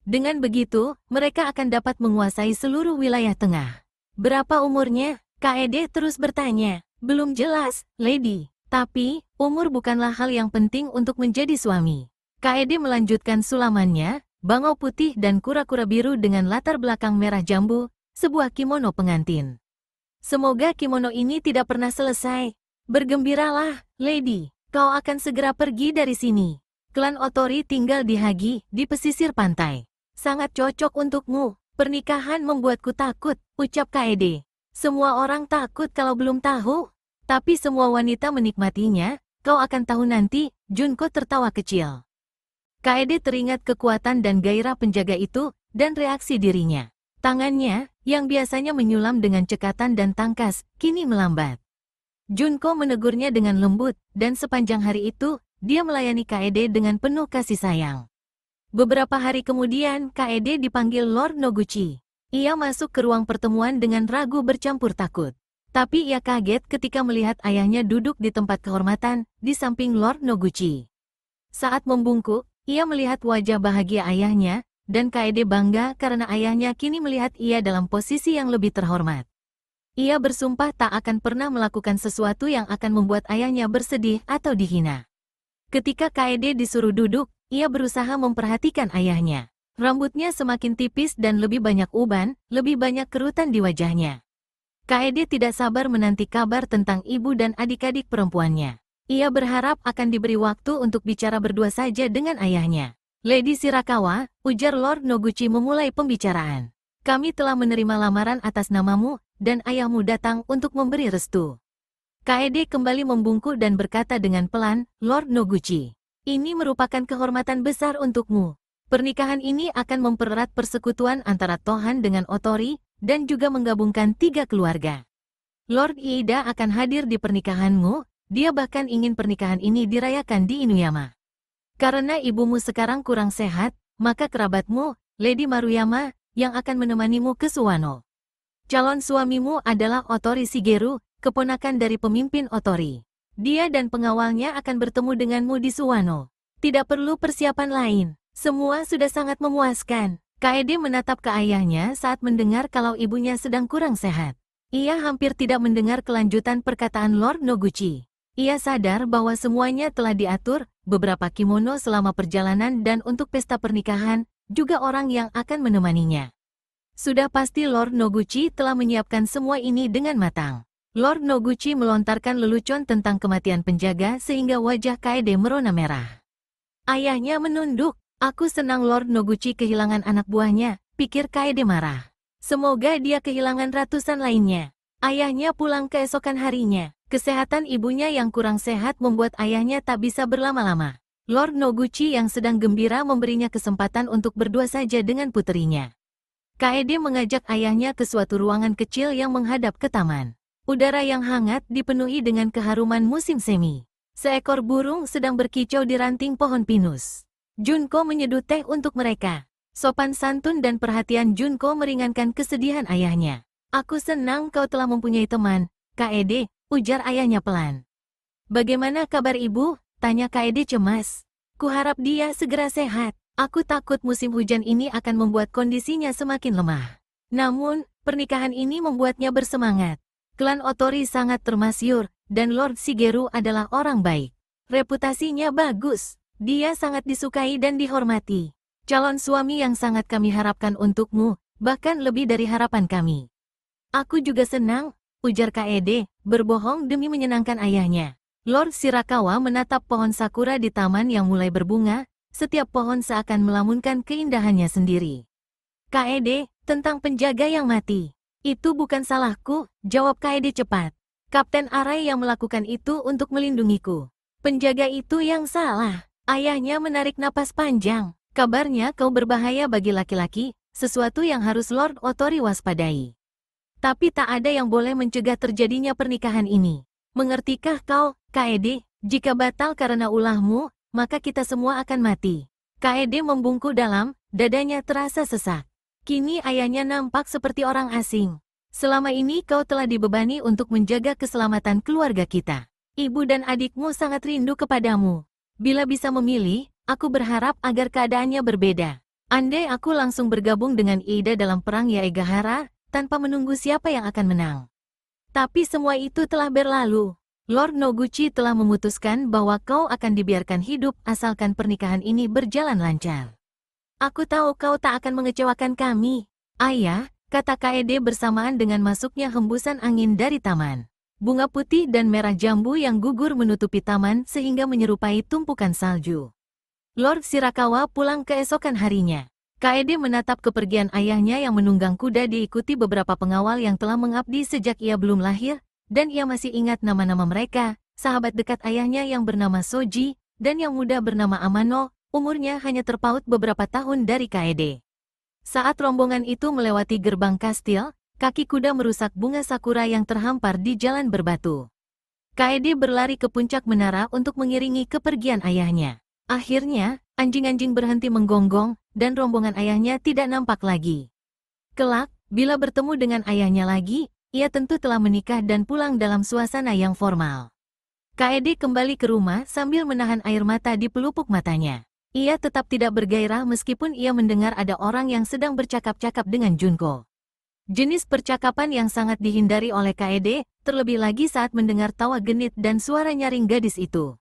Dengan begitu, mereka akan dapat menguasai seluruh wilayah tengah. Berapa umurnya? Kaede terus bertanya. Belum jelas, Lady. Tapi, umur bukanlah hal yang penting untuk menjadi suami. Kaede melanjutkan sulamannya, bangau putih dan kura-kura biru dengan latar belakang merah jambu, sebuah kimono pengantin. Semoga kimono ini tidak pernah selesai. Bergembiralah, Lady. Kau akan segera pergi dari sini. Klan Otori tinggal di Hagi, di pesisir pantai. Sangat cocok untukmu. Pernikahan membuatku takut, ucap Kaede. Semua orang takut kalau belum tahu. Tapi semua wanita menikmatinya, kau akan tahu nanti, Junko tertawa kecil. Kaede teringat kekuatan dan gairah penjaga itu, dan reaksi dirinya. Tangannya, yang biasanya menyulam dengan cekatan dan tangkas, kini melambat. Junko menegurnya dengan lembut, dan sepanjang hari itu, dia melayani Kaede dengan penuh kasih sayang. Beberapa hari kemudian, Kaede dipanggil Lord Noguchi. Ia masuk ke ruang pertemuan dengan ragu bercampur takut. Tapi ia kaget ketika melihat ayahnya duduk di tempat kehormatan, di samping Lord Noguchi. Saat membungkuk, ia melihat wajah bahagia ayahnya, dan Kaede bangga karena ayahnya kini melihat ia dalam posisi yang lebih terhormat. Ia bersumpah tak akan pernah melakukan sesuatu yang akan membuat ayahnya bersedih atau dihina. Ketika Kaede disuruh duduk, ia berusaha memperhatikan ayahnya. Rambutnya semakin tipis dan lebih banyak uban, lebih banyak kerutan di wajahnya. Kaede tidak sabar menanti kabar tentang ibu dan adik-adik perempuannya. Ia berharap akan diberi waktu untuk bicara berdua saja dengan ayahnya. Lady Shirakawa, ujar Lord Noguchi memulai pembicaraan. Kami telah menerima lamaran atas namamu, dan ayahmu datang untuk memberi restu. Kaede kembali membungkuk dan berkata dengan pelan, Lord Noguchi. Ini merupakan kehormatan besar untukmu. Pernikahan ini akan mempererat persekutuan antara Tohan dengan Otori, dan juga menggabungkan 3 keluarga. Lord Iida akan hadir di pernikahanmu, dia bahkan ingin pernikahan ini dirayakan di Inuyama. Karena ibumu sekarang kurang sehat, maka kerabatmu, Lady Maruyama, yang akan menemanimu ke Suwano. Calon suamimu adalah Otori Shigeru, keponakan dari pemimpin Otori. Dia dan pengawalnya akan bertemu denganmu di Suwano. Tidak perlu persiapan lain. Semua sudah sangat memuaskan. Kaede menatap ke ayahnya saat mendengar kalau ibunya sedang kurang sehat. Ia hampir tidak mendengar kelanjutan perkataan Lord Noguchi. Ia sadar bahwa semuanya telah diatur, beberapa kimono selama perjalanan dan untuk pesta pernikahan, juga orang yang akan menemaninya. Sudah pasti Lord Noguchi telah menyiapkan semua ini dengan matang. Lord Noguchi melontarkan lelucon tentang kematian penjaga sehingga wajah Kaede merona merah. Ayahnya menunduk. Aku senang Lord Noguchi kehilangan anak buahnya, pikir Kaede marah. Semoga dia kehilangan ratusan lainnya. Ayahnya pulang keesokan harinya. Kesehatan ibunya yang kurang sehat membuat ayahnya tak bisa berlama-lama. Lord Noguchi yang sedang gembira memberinya kesempatan untuk berdua saja dengan puterinya. Kaede mengajak ayahnya ke suatu ruangan kecil yang menghadap ke taman. Udara yang hangat dipenuhi dengan keharuman musim semi. Seekor burung sedang berkicau di ranting pohon pinus. Junko menyeduh teh untuk mereka. Sopan santun dan perhatian Junko meringankan kesedihan ayahnya. Aku senang kau telah mempunyai teman, Kaede, ujar ayahnya pelan. Bagaimana kabar ibu? Tanya Kaede cemas. Kuharap dia segera sehat. Aku takut musim hujan ini akan membuat kondisinya semakin lemah. Namun, pernikahan ini membuatnya bersemangat. Klan Otori sangat termasyur, dan Lord Shigeru adalah orang baik. Reputasinya bagus. Dia sangat disukai dan dihormati. Calon suami yang sangat kami harapkan untukmu, bahkan lebih dari harapan kami. Aku juga senang, ujar Kaede, berbohong demi menyenangkan ayahnya. Lord Shirakawa menatap pohon sakura di taman yang mulai berbunga, setiap pohon seakan melamunkan keindahannya sendiri. Kaede, tentang penjaga yang mati. Itu bukan salahku, jawab Kaede cepat. Kapten Arai yang melakukan itu untuk melindungiku. Penjaga itu yang salah. Ayahnya menarik napas panjang. Kabarnya kau berbahaya bagi laki-laki, sesuatu yang harus Lord Otori waspadai. Tapi tak ada yang boleh mencegah terjadinya pernikahan ini. Mengertikah kau, Kaede? Jika batal karena ulahmu, maka kita semua akan mati. Kaede membungkuk dalam, dadanya terasa sesak. Kini ayahnya nampak seperti orang asing. Selama ini kau telah dibebani untuk menjaga keselamatan keluarga kita. Ibu dan adikmu sangat rindu kepadamu. Bila bisa memilih, aku berharap agar keadaannya berbeda. Andai aku langsung bergabung dengan Iida dalam perang Yaegahara, tanpa menunggu siapa yang akan menang. Tapi semua itu telah berlalu. Lord Noguchi telah memutuskan bahwa kau akan dibiarkan hidup asalkan pernikahan ini berjalan lancar. Aku tahu kau tak akan mengecewakan kami. Ayah, kata Kaede bersamaan dengan masuknya hembusan angin dari taman. Bunga putih dan merah jambu yang gugur menutupi taman sehingga menyerupai tumpukan salju. Lord Shirakawa pulang keesokan harinya. Kaede menatap kepergian ayahnya yang menunggang kuda diikuti beberapa pengawal yang telah mengabdi sejak ia belum lahir, dan ia masih ingat nama-nama mereka, sahabat dekat ayahnya yang bernama Soji, dan yang muda bernama Amano, umurnya hanya terpaut beberapa tahun dari Kaede. Saat rombongan itu melewati gerbang kastil, kaki kuda merusak bunga sakura yang terhampar di jalan berbatu. Kaede berlari ke puncak menara untuk mengiringi kepergian ayahnya. Akhirnya, anjing-anjing berhenti menggonggong, dan rombongan ayahnya tidak nampak lagi. Kelak, bila bertemu dengan ayahnya lagi, ia tentu telah menikah dan pulang dalam suasana yang formal. Kaede kembali ke rumah sambil menahan air mata di pelupuk matanya. Ia tetap tidak bergairah meskipun ia mendengar ada orang yang sedang bercakap-cakap dengan Junko. Jenis percakapan yang sangat dihindari oleh Kaede, terlebih lagi saat mendengar tawa genit dan suara nyaring gadis itu.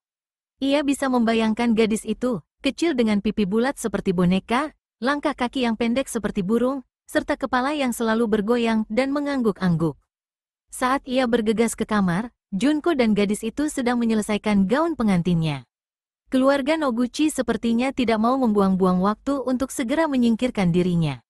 Ia bisa membayangkan gadis itu, kecil dengan pipi bulat seperti boneka, langkah kaki yang pendek seperti burung, serta kepala yang selalu bergoyang dan mengangguk-angguk. Saat ia bergegas ke kamar, Junko dan gadis itu sedang menyelesaikan gaun pengantinnya. Keluarga Noguchi sepertinya tidak mau membuang-buang waktu untuk segera menyingkirkan dirinya.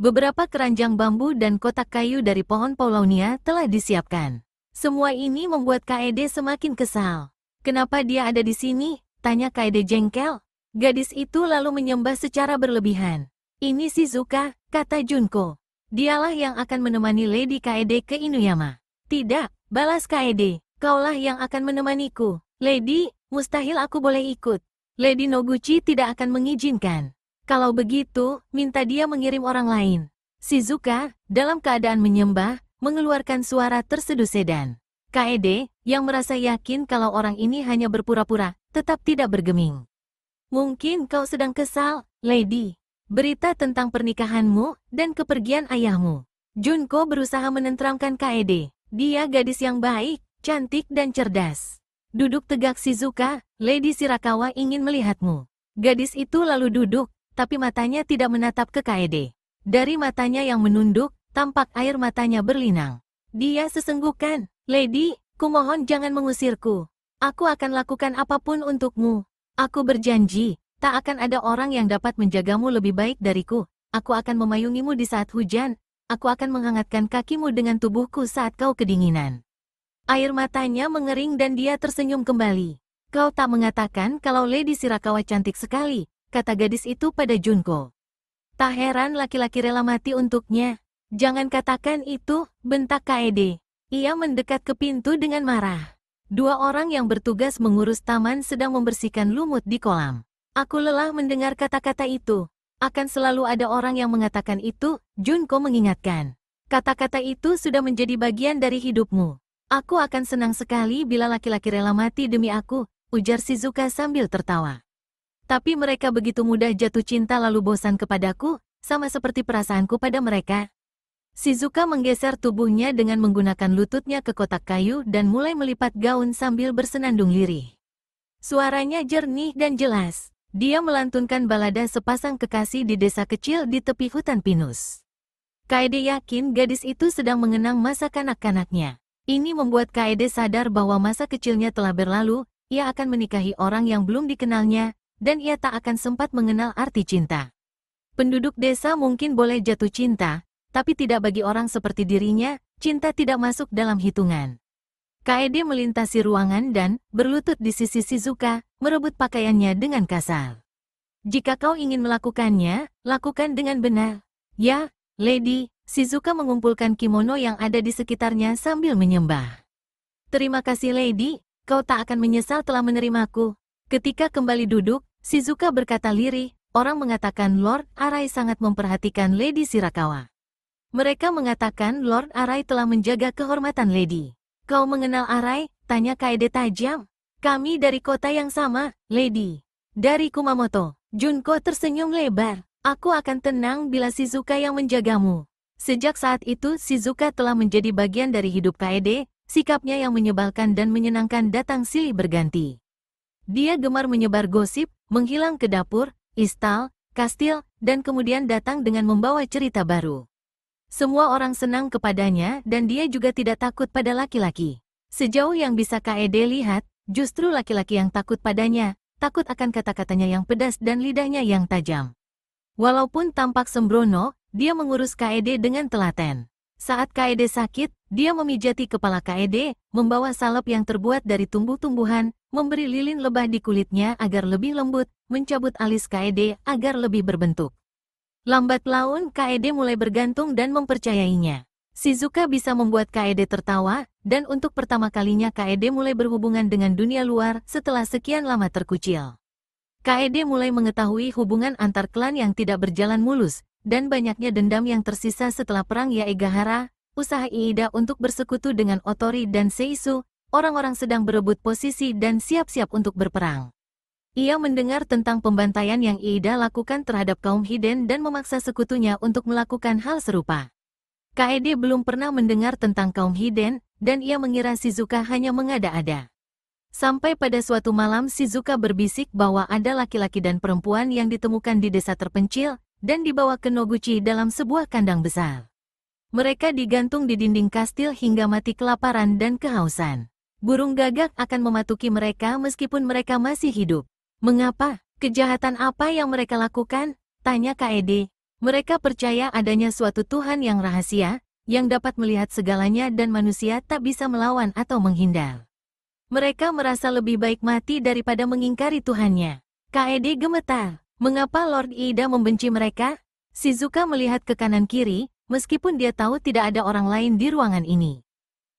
Beberapa keranjang bambu dan kotak kayu dari pohon Paulownia telah disiapkan. Semua ini membuat Kaede semakin kesal. Kenapa dia ada di sini? Tanya Kaede jengkel. Gadis itu lalu menyembah secara berlebihan. Ini Shizuka, kata Junko. Dialah yang akan menemani Lady Kaede ke Inuyama. Tidak, balas Kaede. Kaulah yang akan menemaniku. Lady, mustahil aku boleh ikut. Lady Noguchi tidak akan mengizinkan. Kalau begitu, minta dia mengirim orang lain. Shizuka, dalam keadaan menyembah, mengeluarkan suara terseduh sedan. Kaede, yang merasa yakin kalau orang ini hanya berpura-pura, tetap tidak bergeming. Mungkin kau sedang kesal, Lady. Berita tentang pernikahanmu dan kepergian ayahmu. Junko berusaha menenteramkan Kaede. Dia gadis yang baik, cantik dan cerdas. Duduk tegak Shizuka, Lady Shirakawa ingin melihatmu. Gadis itu lalu duduk, tapi matanya tidak menatap ke Kaede. Dari matanya yang menunduk, tampak air matanya berlinang. Dia sesenggukan, Lady, kumohon jangan mengusirku. Aku akan lakukan apapun untukmu. Aku berjanji, tak akan ada orang yang dapat menjagamu lebih baik dariku. Aku akan memayungimu di saat hujan. Aku akan menghangatkan kakimu dengan tubuhku saat kau kedinginan. Air matanya mengering dan dia tersenyum kembali. Kau tak mengatakan kalau Lady Shirakawa cantik sekali, kata gadis itu pada Junko. Tak heran laki-laki rela mati untuknya. Jangan katakan itu, bentak Kaede. Ia mendekat ke pintu dengan marah. Dua orang yang bertugas mengurus taman sedang membersihkan lumut di kolam. Aku lelah mendengar kata-kata itu. Akan selalu ada orang yang mengatakan itu, Junko mengingatkan. Kata-kata itu sudah menjadi bagian dari hidupmu. Aku akan senang sekali bila laki-laki rela mati demi aku, ujar Shizuka sambil tertawa. Tapi mereka begitu mudah jatuh cinta lalu bosan kepadaku, sama seperti perasaanku pada mereka. Shizuka menggeser tubuhnya dengan menggunakan lututnya ke kotak kayu dan mulai melipat gaun sambil bersenandung lirih. Suaranya jernih dan jelas. Dia melantunkan balada sepasang kekasih di desa kecil di tepi hutan pinus. Kaede yakin gadis itu sedang mengenang masa kanak-kanaknya. Ini membuat Kaede sadar bahwa masa kecilnya telah berlalu, ia akan menikahi orang yang belum dikenalnya, dan ia tak akan sempat mengenal arti cinta. Penduduk desa mungkin boleh jatuh cinta, tapi tidak bagi orang seperti dirinya, cinta tidak masuk dalam hitungan. Kaede melintasi ruangan dan berlutut di sisi Shizuka, merebut pakaiannya dengan kasar. Jika kau ingin melakukannya, lakukan dengan benar. Ya, Lady, Shizuka mengumpulkan kimono yang ada di sekitarnya sambil menyembah. Terima kasih Lady, kau tak akan menyesal telah menerimaku. Ketika kembali duduk, Shizuka berkata lirih, orang mengatakan Lord Arai sangat memperhatikan Lady Shirakawa. Mereka mengatakan Lord Arai telah menjaga kehormatan Lady. Kau mengenal Arai? Tanya Kaede tajam. Kami dari kota yang sama, Lady. Dari Kumamoto. Junko tersenyum lebar. Aku akan tenang bila Shizuka yang menjagamu. Sejak saat itu Shizuka telah menjadi bagian dari hidup Kaede, sikapnya yang menyebalkan dan menyenangkan datang silih berganti. Dia gemar menyebar gosip, menghilang ke dapur, istal, kastil, dan kemudian datang dengan membawa cerita baru. Semua orang senang kepadanya dan dia juga tidak takut pada laki-laki. Sejauh yang bisa Kaede lihat, justru laki-laki yang takut padanya, takut akan kata-katanya yang pedas dan lidahnya yang tajam. Walaupun tampak sembrono, dia mengurus Kaede dengan telaten. Saat Kaede sakit, dia memijati kepala Kaede, membawa salep yang terbuat dari tumbuh-tumbuhan, memberi lilin lebah di kulitnya agar lebih lembut, mencabut alis Kaede agar lebih berbentuk. Lambat laun Kaede mulai bergantung dan mempercayainya. Shizuka bisa membuat Kaede tertawa, dan untuk pertama kalinya Kaede mulai berhubungan dengan dunia luar setelah sekian lama terkucil. Kaede mulai mengetahui hubungan antar klan yang tidak berjalan mulus, dan banyaknya dendam yang tersisa setelah perang Yaegahara, usaha Iida untuk bersekutu dengan Otori dan Seisu, orang-orang sedang berebut posisi dan siap-siap untuk berperang. Ia mendengar tentang pembantaian yang Iida lakukan terhadap kaum Hiden dan memaksa sekutunya untuk melakukan hal serupa. Kaede belum pernah mendengar tentang kaum Hiden, dan ia mengira Shizuka hanya mengada-ada. Sampai pada suatu malam Shizuka berbisik bahwa ada laki-laki dan perempuan yang ditemukan di desa terpencil, dan dibawa ke Noguchi dalam sebuah kandang besar. Mereka digantung di dinding kastil hingga mati kelaparan dan kehausan. Burung gagak akan mematuki mereka meskipun mereka masih hidup. Mengapa? Kejahatan apa yang mereka lakukan? Tanya Kaede. Mereka percaya adanya suatu Tuhan yang rahasia, yang dapat melihat segalanya dan manusia tak bisa melawan atau menghindar. Mereka merasa lebih baik mati daripada mengingkari Tuhannya. Kaede gemetar. Mengapa Lord Ida membenci mereka? Shizuka melihat ke kanan kiri, meskipun dia tahu tidak ada orang lain di ruangan ini.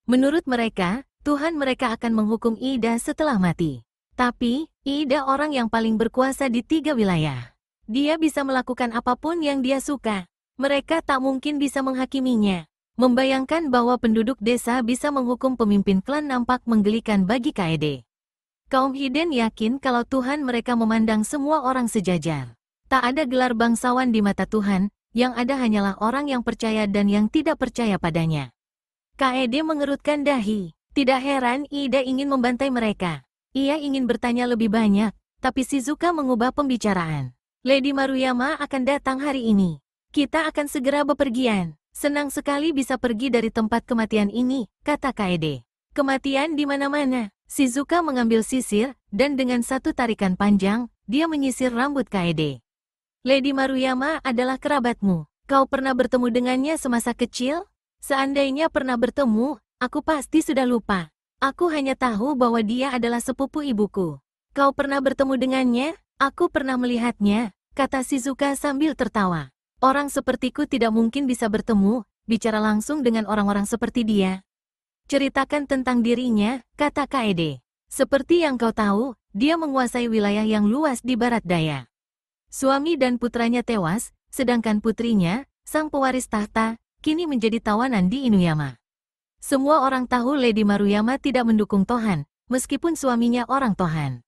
Menurut mereka, Tuhan mereka akan menghukum Ida setelah mati. Tapi, Ida orang yang paling berkuasa di 3 wilayah. Dia bisa melakukan apapun yang dia suka. Mereka tak mungkin bisa menghakiminya. Membayangkan bahwa penduduk desa bisa menghukum pemimpin klan nampak menggelikan bagi Kaede. Kaum Hiden yakin kalau Tuhan mereka memandang semua orang sejajar. Tak ada gelar bangsawan di mata Tuhan, yang ada hanyalah orang yang percaya dan yang tidak percaya padanya. Kaede mengerutkan dahi. Tidak heran Ida ingin membantai mereka. Ia ingin bertanya lebih banyak, tapi Shizuka mengubah pembicaraan. Lady Maruyama akan datang hari ini. Kita akan segera bepergian. Senang sekali bisa pergi dari tempat kematian ini, kata Kaede. Kematian di mana-mana. Shizuka mengambil sisir, dan dengan satu tarikan panjang, dia menyisir rambut Kaede. Lady Maruyama adalah kerabatmu. Kau pernah bertemu dengannya semasa kecil? Seandainya pernah bertemu, aku pasti sudah lupa. Aku hanya tahu bahwa dia adalah sepupu ibuku. Kau pernah bertemu dengannya? Aku pernah melihatnya, kata Shizuka sambil tertawa. Orang sepertiku tidak mungkin bisa bertemu, bicara langsung dengan orang-orang seperti dia. Ceritakan tentang dirinya, kata Kaede. Seperti yang kau tahu, dia menguasai wilayah yang luas di barat daya. Suami dan putranya tewas, sedangkan putrinya, sang pewaris tahta, kini menjadi tawanan di Inuyama. Semua orang tahu Lady Maruyama tidak mendukung Tohan, meskipun suaminya orang Tohan.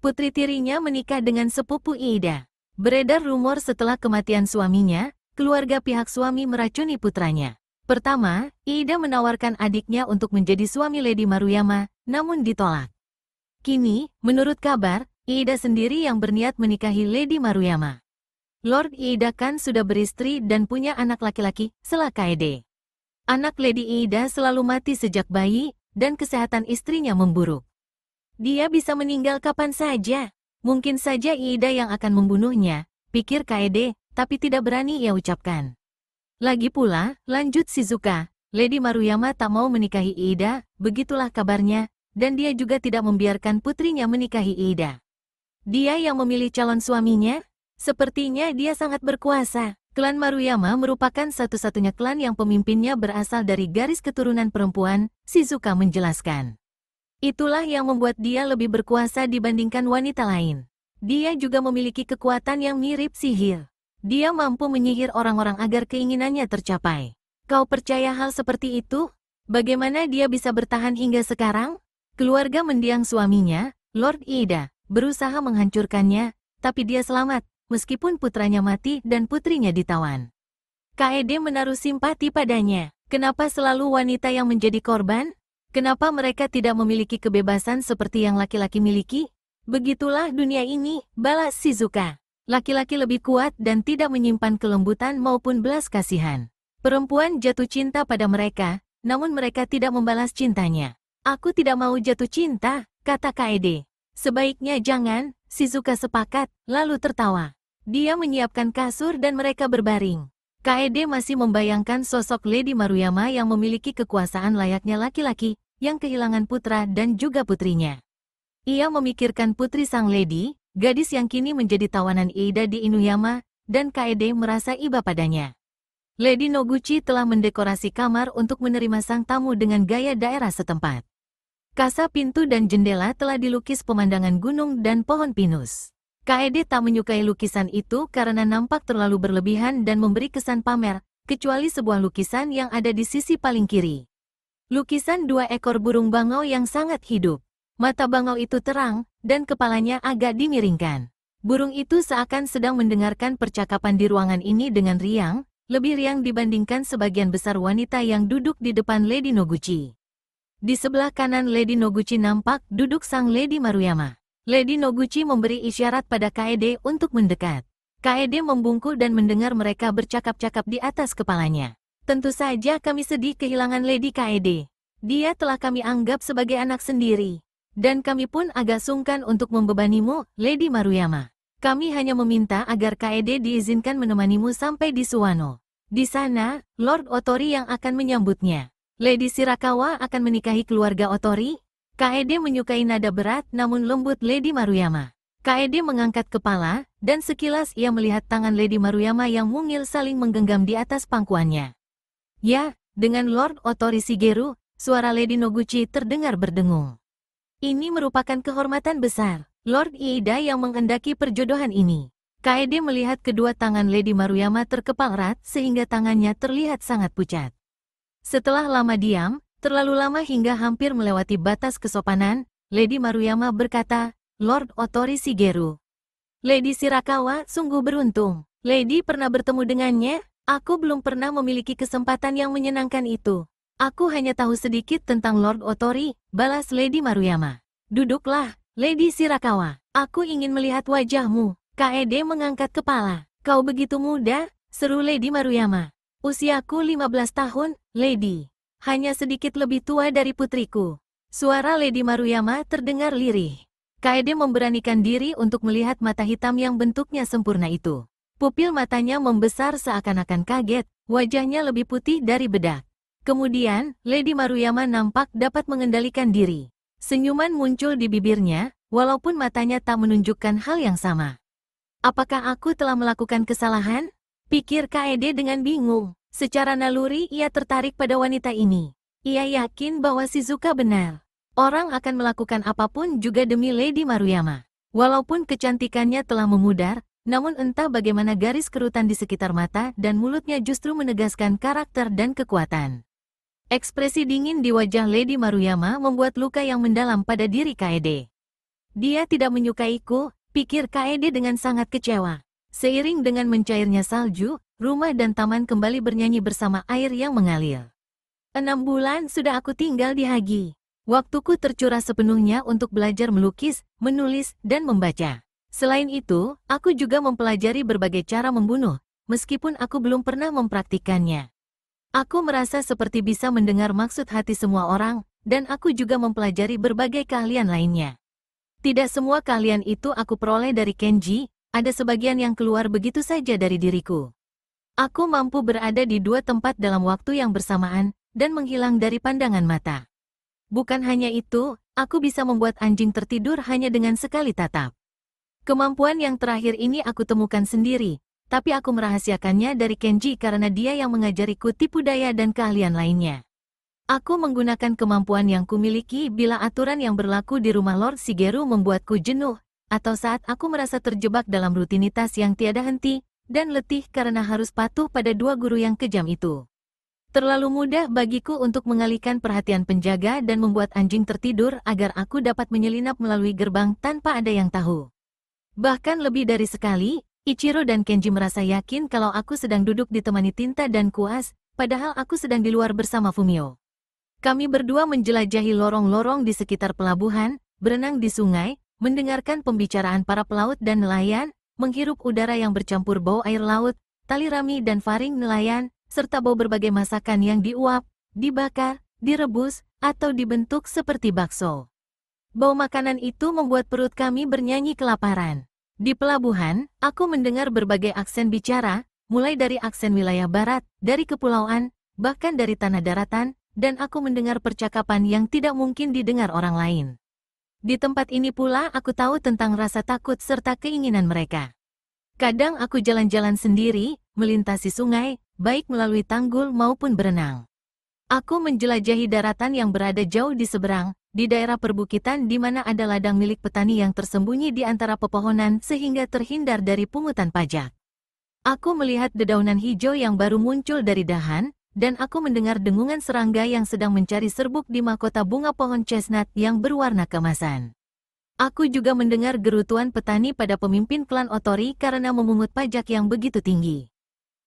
Putri tirinya menikah dengan sepupu Ida. Beredar rumor setelah kematian suaminya, keluarga pihak suami meracuni putranya. Pertama, Ida menawarkan adiknya untuk menjadi suami Lady Maruyama, namun ditolak. Kini, menurut kabar, Ida sendiri yang berniat menikahi Lady Maruyama. Lord Ida kan sudah beristri dan punya anak laki-laki, sela Kaede. Anak Lady Ida selalu mati sejak bayi, dan kesehatan istrinya memburuk. Dia bisa meninggal kapan saja. Mungkin saja Ida yang akan membunuhnya, pikir Kaede, tapi tidak berani ia ucapkan. Lagi pula, lanjut Shizuka, Lady Maruyama tak mau menikahi Ida, begitulah kabarnya, dan dia juga tidak membiarkan putrinya menikahi Ida. Dia yang memilih calon suaminya? Sepertinya dia sangat berkuasa. Klan Maruyama merupakan satu-satunya klan yang pemimpinnya berasal dari garis keturunan perempuan, Shizuka menjelaskan. Itulah yang membuat dia lebih berkuasa dibandingkan wanita lain. Dia juga memiliki kekuatan yang mirip sihir. Dia mampu menyihir orang-orang agar keinginannya tercapai. Kau percaya hal seperti itu? Bagaimana dia bisa bertahan hingga sekarang? Keluarga mendiang suaminya, Lord Ida, berusaha menghancurkannya, tapi dia selamat, meskipun putranya mati dan putrinya ditawan. Kaede menaruh simpati padanya. Kenapa selalu wanita yang menjadi korban? Kenapa mereka tidak memiliki kebebasan seperti yang laki-laki miliki? Begitulah dunia ini, balas Shizuka. Laki-laki lebih kuat dan tidak menyimpan kelembutan maupun belas kasihan. Perempuan jatuh cinta pada mereka, namun mereka tidak membalas cintanya. Aku tidak mau jatuh cinta, kata Kaede. Sebaiknya jangan, Shizuka sepakat, lalu tertawa. Dia menyiapkan kasur dan mereka berbaring. Kaede masih membayangkan sosok Lady Maruyama yang memiliki kekuasaan layaknya laki-laki, yang kehilangan putra dan juga putrinya. Ia memikirkan putri sang lady, gadis yang kini menjadi tawanan Ida di Inuyama, dan Kaede merasa iba padanya. Lady Noguchi telah mendekorasi kamar untuk menerima sang tamu dengan gaya daerah setempat. Kasa pintu dan jendela telah dilukis pemandangan gunung dan pohon pinus. Kaede tak menyukai lukisan itu karena nampak terlalu berlebihan dan memberi kesan pamer, kecuali sebuah lukisan yang ada di sisi paling kiri. Lukisan 2 ekor burung bangau yang sangat hidup. Mata bangau itu terang, dan kepalanya agak dimiringkan. Burung itu seakan sedang mendengarkan percakapan di ruangan ini dengan riang, lebih riang dibandingkan sebagian besar wanita yang duduk di depan Lady Noguchi. Di sebelah kanan Lady Noguchi nampak duduk sang Lady Maruyama. Lady Noguchi memberi isyarat pada Kaede untuk mendekat. Kaede membungkuk dan mendengar mereka bercakap-cakap di atas kepalanya. Tentu saja kami sedih kehilangan Lady Kaede. Dia telah kami anggap sebagai anak sendiri. Dan kami pun agak sungkan untuk membebanimu, Lady Maruyama. Kami hanya meminta agar Kaede diizinkan menemanimu sampai di Suwano. Di sana, Lord Otori yang akan menyambutnya. Lady Shirakawa akan menikahi keluarga Otori? Kaede menyukai nada berat namun lembut Lady Maruyama. Kaede mengangkat kepala, dan sekilas ia melihat tangan Lady Maruyama yang mungil saling menggenggam di atas pangkuannya. Ya, dengan Lord Otori Shigeru, suara Lady Noguchi terdengar berdengung. Ini merupakan kehormatan besar, Lord Iida yang menghendaki perjodohan ini. Kaede melihat kedua tangan Lady Maruyama terkepal erat sehingga tangannya terlihat sangat pucat. Setelah lama diam, terlalu lama hingga hampir melewati batas kesopanan, Lady Maruyama berkata, Lord Otori Shigeru. Lady Shirakawa sungguh beruntung. Lady pernah bertemu dengannya? Aku belum pernah memiliki kesempatan yang menyenangkan itu. Aku hanya tahu sedikit tentang Lord Otori, balas Lady Maruyama. Duduklah, Lady Shirakawa. Aku ingin melihat wajahmu. Kaede mengangkat kepala. Kau begitu muda, seru Lady Maruyama. Usiaku 15 tahun, Lady. Hanya sedikit lebih tua dari putriku. Suara Lady Maruyama terdengar lirih. Kaede memberanikan diri untuk melihat mata hitam yang bentuknya sempurna itu. Pupil matanya membesar seakan-akan kaget, wajahnya lebih putih dari bedak. Kemudian, Lady Maruyama nampak dapat mengendalikan diri. Senyuman muncul di bibirnya, walaupun matanya tak menunjukkan hal yang sama. Apakah aku telah melakukan kesalahan? Pikir Kaede dengan bingung. Secara naluri ia tertarik pada wanita ini. Ia yakin bahwa Shizuka benar. Orang akan melakukan apapun juga demi Lady Maruyama. Walaupun kecantikannya telah memudar, namun entah bagaimana garis kerutan di sekitar mata dan mulutnya justru menegaskan karakter dan kekuatan. Ekspresi dingin di wajah Lady Maruyama membuat luka yang mendalam pada diri Kaede. Dia tidak menyukaiku, pikir Kaede dengan sangat kecewa. Seiring dengan mencairnya salju, rumah dan taman kembali bernyanyi bersama air yang mengalir. 6 bulan sudah aku tinggal di Hagi. Waktuku tercurah sepenuhnya untuk belajar melukis, menulis, dan membaca. Selain itu, aku juga mempelajari berbagai cara membunuh, meskipun aku belum pernah mempraktikkannya. Aku merasa seperti bisa mendengar maksud hati semua orang, dan aku juga mempelajari berbagai keahlian lainnya. Tidak semua keahlian itu aku peroleh dari Kenji, ada sebagian yang keluar begitu saja dari diriku. Aku mampu berada di dua tempat dalam waktu yang bersamaan, dan menghilang dari pandangan mata. Bukan hanya itu, aku bisa membuat anjing tertidur hanya dengan sekali tatap. Kemampuan yang terakhir ini aku temukan sendiri, tapi aku merahasiakannya dari Kenji karena dia yang mengajariku tipu daya dan keahlian lainnya. Aku menggunakan kemampuan yang kumiliki bila aturan yang berlaku di rumah Lord Shigeru membuatku jenuh, atau saat aku merasa terjebak dalam rutinitas yang tiada henti, dan letih karena harus patuh pada dua guru yang kejam itu. Terlalu mudah bagiku untuk mengalihkan perhatian penjaga dan membuat anjing tertidur agar aku dapat menyelinap melalui gerbang tanpa ada yang tahu. Bahkan lebih dari sekali, Ichiro dan Kenji merasa yakin kalau aku sedang duduk ditemani tinta dan kuas, padahal aku sedang di luar bersama Fumio. Kami berdua menjelajahi lorong-lorong di sekitar pelabuhan, berenang di sungai, mendengarkan pembicaraan para pelaut dan nelayan, menghirup udara yang bercampur bau air laut, tali rami dan faring nelayan, serta bau berbagai masakan yang diuap, dibakar, direbus, atau dibentuk seperti bakso. Bau makanan itu membuat perut kami bernyanyi kelaparan. Di pelabuhan, aku mendengar berbagai aksen bicara, mulai dari aksen wilayah barat, dari kepulauan, bahkan dari tanah daratan, dan aku mendengar percakapan yang tidak mungkin didengar orang lain. Di tempat ini pula aku tahu tentang rasa takut serta keinginan mereka. Kadang aku jalan-jalan sendiri, melintasi sungai, baik melalui tanggul maupun berenang. Aku menjelajahi daratan yang berada jauh di seberang, di daerah perbukitan di mana ada ladang milik petani yang tersembunyi di antara pepohonan sehingga terhindar dari pungutan pajak. Aku melihat dedaunan hijau yang baru muncul dari dahan, dan aku mendengar dengungan serangga yang sedang mencari serbuk di mahkota bunga pohon chestnut yang berwarna keemasan. Aku juga mendengar gerutuan petani pada pemimpin klan Otori karena memungut pajak yang begitu tinggi.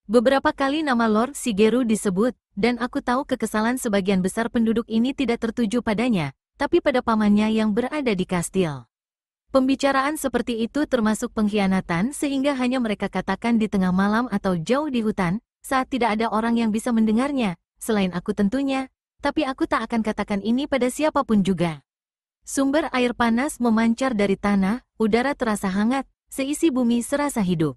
Beberapa kali nama Lord Shigeru disebut, dan aku tahu kekesalan sebagian besar penduduk ini tidak tertuju padanya, tapi pada pamannya yang berada di kastil. Pembicaraan seperti itu termasuk pengkhianatan sehingga hanya mereka katakan di tengah malam atau jauh di hutan, saat tidak ada orang yang bisa mendengarnya, selain aku tentunya, tapi aku tak akan katakan ini pada siapapun juga. Sumber air panas memancar dari tanah, udara terasa hangat, seisi bumi serasa hidup.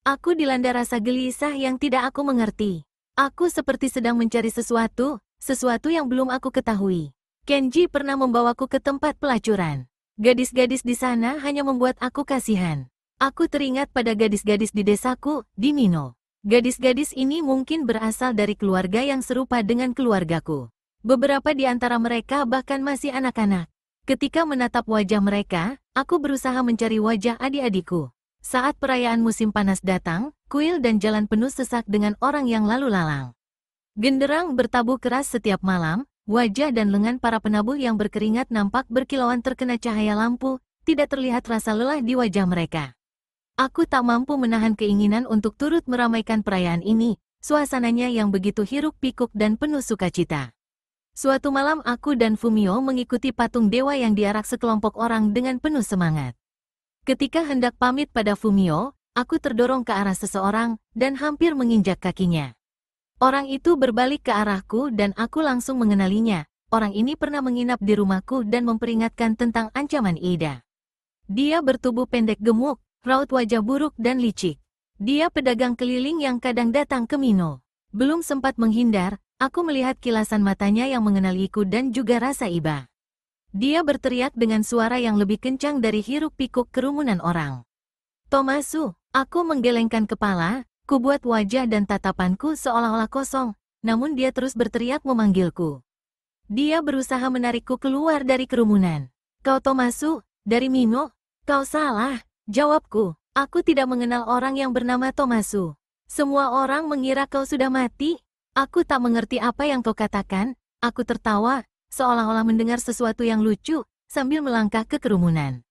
Aku dilanda rasa gelisah yang tidak aku mengerti. Aku seperti sedang mencari sesuatu yang belum aku ketahui. Kenji pernah membawaku ke tempat pelacuran. Gadis-gadis di sana hanya membuat aku kasihan. Aku teringat pada gadis-gadis di desaku, di Mino. Gadis-gadis ini mungkin berasal dari keluarga yang serupa dengan keluargaku. Beberapa di antara mereka bahkan masih anak-anak. Ketika menatap wajah mereka, aku berusaha mencari wajah adik-adikku. Saat perayaan musim panas datang, kuil dan jalan penuh sesak dengan orang yang lalu lalang. Genderang bertabuh keras setiap malam, wajah dan lengan para penabuh yang berkeringat nampak berkilauan terkena cahaya lampu, tidak terlihat rasa lelah di wajah mereka. Aku tak mampu menahan keinginan untuk turut meramaikan perayaan ini, suasananya yang begitu hiruk-pikuk dan penuh sukacita. Suatu malam aku dan Fumio mengikuti patung dewa yang diarak sekelompok orang dengan penuh semangat. Ketika hendak pamit pada Fumio, aku terdorong ke arah seseorang dan hampir menginjak kakinya. Orang itu berbalik ke arahku dan aku langsung mengenalinya. Orang ini pernah menginap di rumahku dan memperingatkan tentang ancaman Ida. Dia bertubuh pendek gemuk, raut wajah buruk dan licik. Dia pedagang keliling yang kadang datang ke Mino. Belum sempat menghindar, aku melihat kilasan matanya yang mengenaliku dan juga rasa iba. Dia berteriak dengan suara yang lebih kencang dari hiruk-pikuk kerumunan orang. Tomasu, aku menggelengkan kepala, kubuat wajah dan tatapanku seolah-olah kosong, namun dia terus berteriak memanggilku. Dia berusaha menarikku keluar dari kerumunan. Kau Tomasu, dari Mino? Kau salah, jawabku. Aku tidak mengenal orang yang bernama Tomasu. Semua orang mengira kau sudah mati. Aku tak mengerti apa yang kau katakan. Aku tertawa, seolah-olah mendengar sesuatu yang lucu, sambil melangkah ke kerumunan.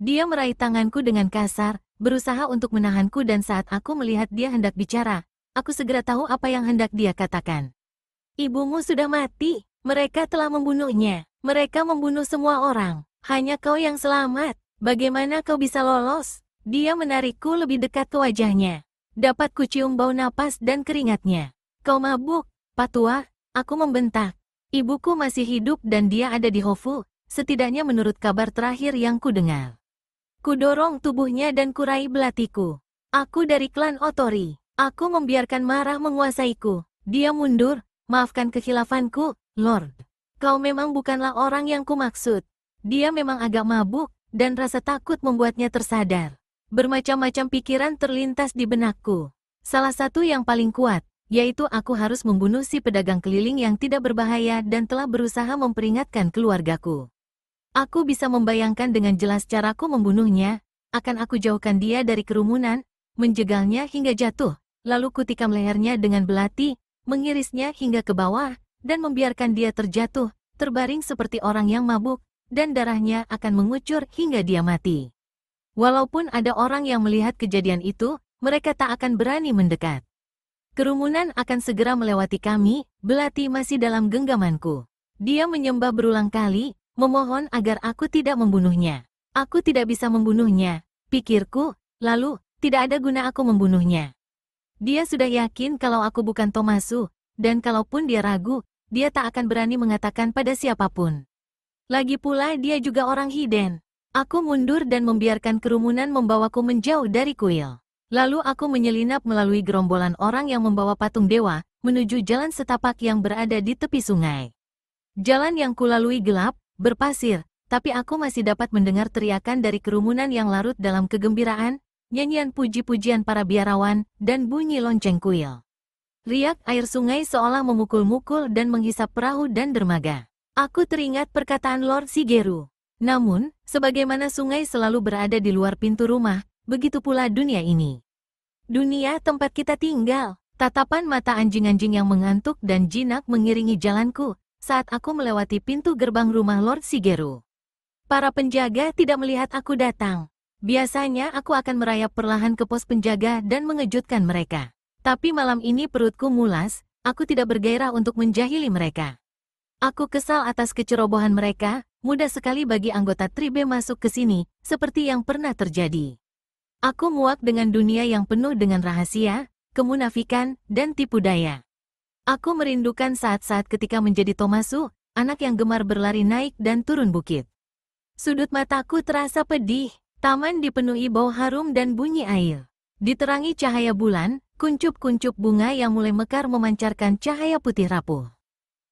Dia meraih tanganku dengan kasar, berusaha untuk menahanku dan saat aku melihat dia hendak bicara, aku segera tahu apa yang hendak dia katakan. Ibumu sudah mati, mereka telah membunuhnya, mereka membunuh semua orang, hanya kau yang selamat, bagaimana kau bisa lolos? Dia menarikku lebih dekat ke wajahnya. Dapat kucium bau napas dan keringatnya. Kau mabuk, Patua, aku membentak. Ibuku masih hidup dan dia ada di Hofu, setidaknya menurut kabar terakhir yang kudengar. Kudorong tubuhnya dan kurai belatiku. Aku dari klan Otori. Aku membiarkan marah menguasaiku. Dia mundur, maafkan kekhilafanku, Lord. Kau memang bukanlah orang yang kumaksud. Dia memang agak mabuk, dan rasa takut membuatnya tersadar. Bermacam-macam pikiran terlintas di benakku. Salah satu yang paling kuat, yaitu aku harus membunuh si pedagang keliling yang tidak berbahaya dan telah berusaha memperingatkan keluargaku. Aku bisa membayangkan dengan jelas caraku membunuhnya, akan aku jauhkan dia dari kerumunan, menjegalnya hingga jatuh, lalu kutikam lehernya dengan belati, mengirisnya hingga ke bawah, dan membiarkan dia terjatuh, terbaring seperti orang yang mabuk, dan darahnya akan mengucur hingga dia mati. Walaupun ada orang yang melihat kejadian itu, mereka tak akan berani mendekat. Kerumunan akan segera melewati kami, belati masih dalam genggamanku. Dia menyembah berulang kali, memohon agar aku tidak membunuhnya. Aku tidak bisa membunuhnya, pikirku, lalu, tidak ada guna aku membunuhnya. Dia sudah yakin kalau aku bukan Tomasu, dan kalaupun dia ragu, dia tak akan berani mengatakan pada siapapun. Lagi pula dia juga orang Hiden. Aku mundur dan membiarkan kerumunan membawaku menjauh dari kuil. Lalu aku menyelinap melalui gerombolan orang yang membawa patung dewa, menuju jalan setapak yang berada di tepi sungai. Jalan yang kulalui gelap, berpasir, tapi aku masih dapat mendengar teriakan dari kerumunan yang larut dalam kegembiraan, nyanyian puji-pujian para biarawan, dan bunyi lonceng kuil. Riak air sungai seolah memukul-mukul dan menghisap perahu dan dermaga. Aku teringat perkataan Lord Shigeru. Namun, sebagaimana sungai selalu berada di luar pintu rumah, begitu pula dunia ini. Dunia tempat kita tinggal. Tatapan mata anjing-anjing yang mengantuk dan jinak mengiringi jalanku saat aku melewati pintu gerbang rumah Lord Shigeru. Para penjaga tidak melihat aku datang. Biasanya aku akan merayap perlahan ke pos penjaga dan mengejutkan mereka. Tapi malam ini perutku mulas, aku tidak bergairah untuk menjahili mereka. Aku kesal atas kecerobohan mereka, mudah sekali bagi anggota Tribe masuk ke sini, seperti yang pernah terjadi. Aku muak dengan dunia yang penuh dengan rahasia, kemunafikan, dan tipu daya. Aku merindukan saat-saat ketika menjadi Tomasu, anak yang gemar berlari naik dan turun bukit. Sudut mataku terasa pedih, Taman dipenuhi bau harum dan bunyi air. Diterangi cahaya bulan, kuncup-kuncup bunga yang mulai mekar memancarkan cahaya putih rapuh.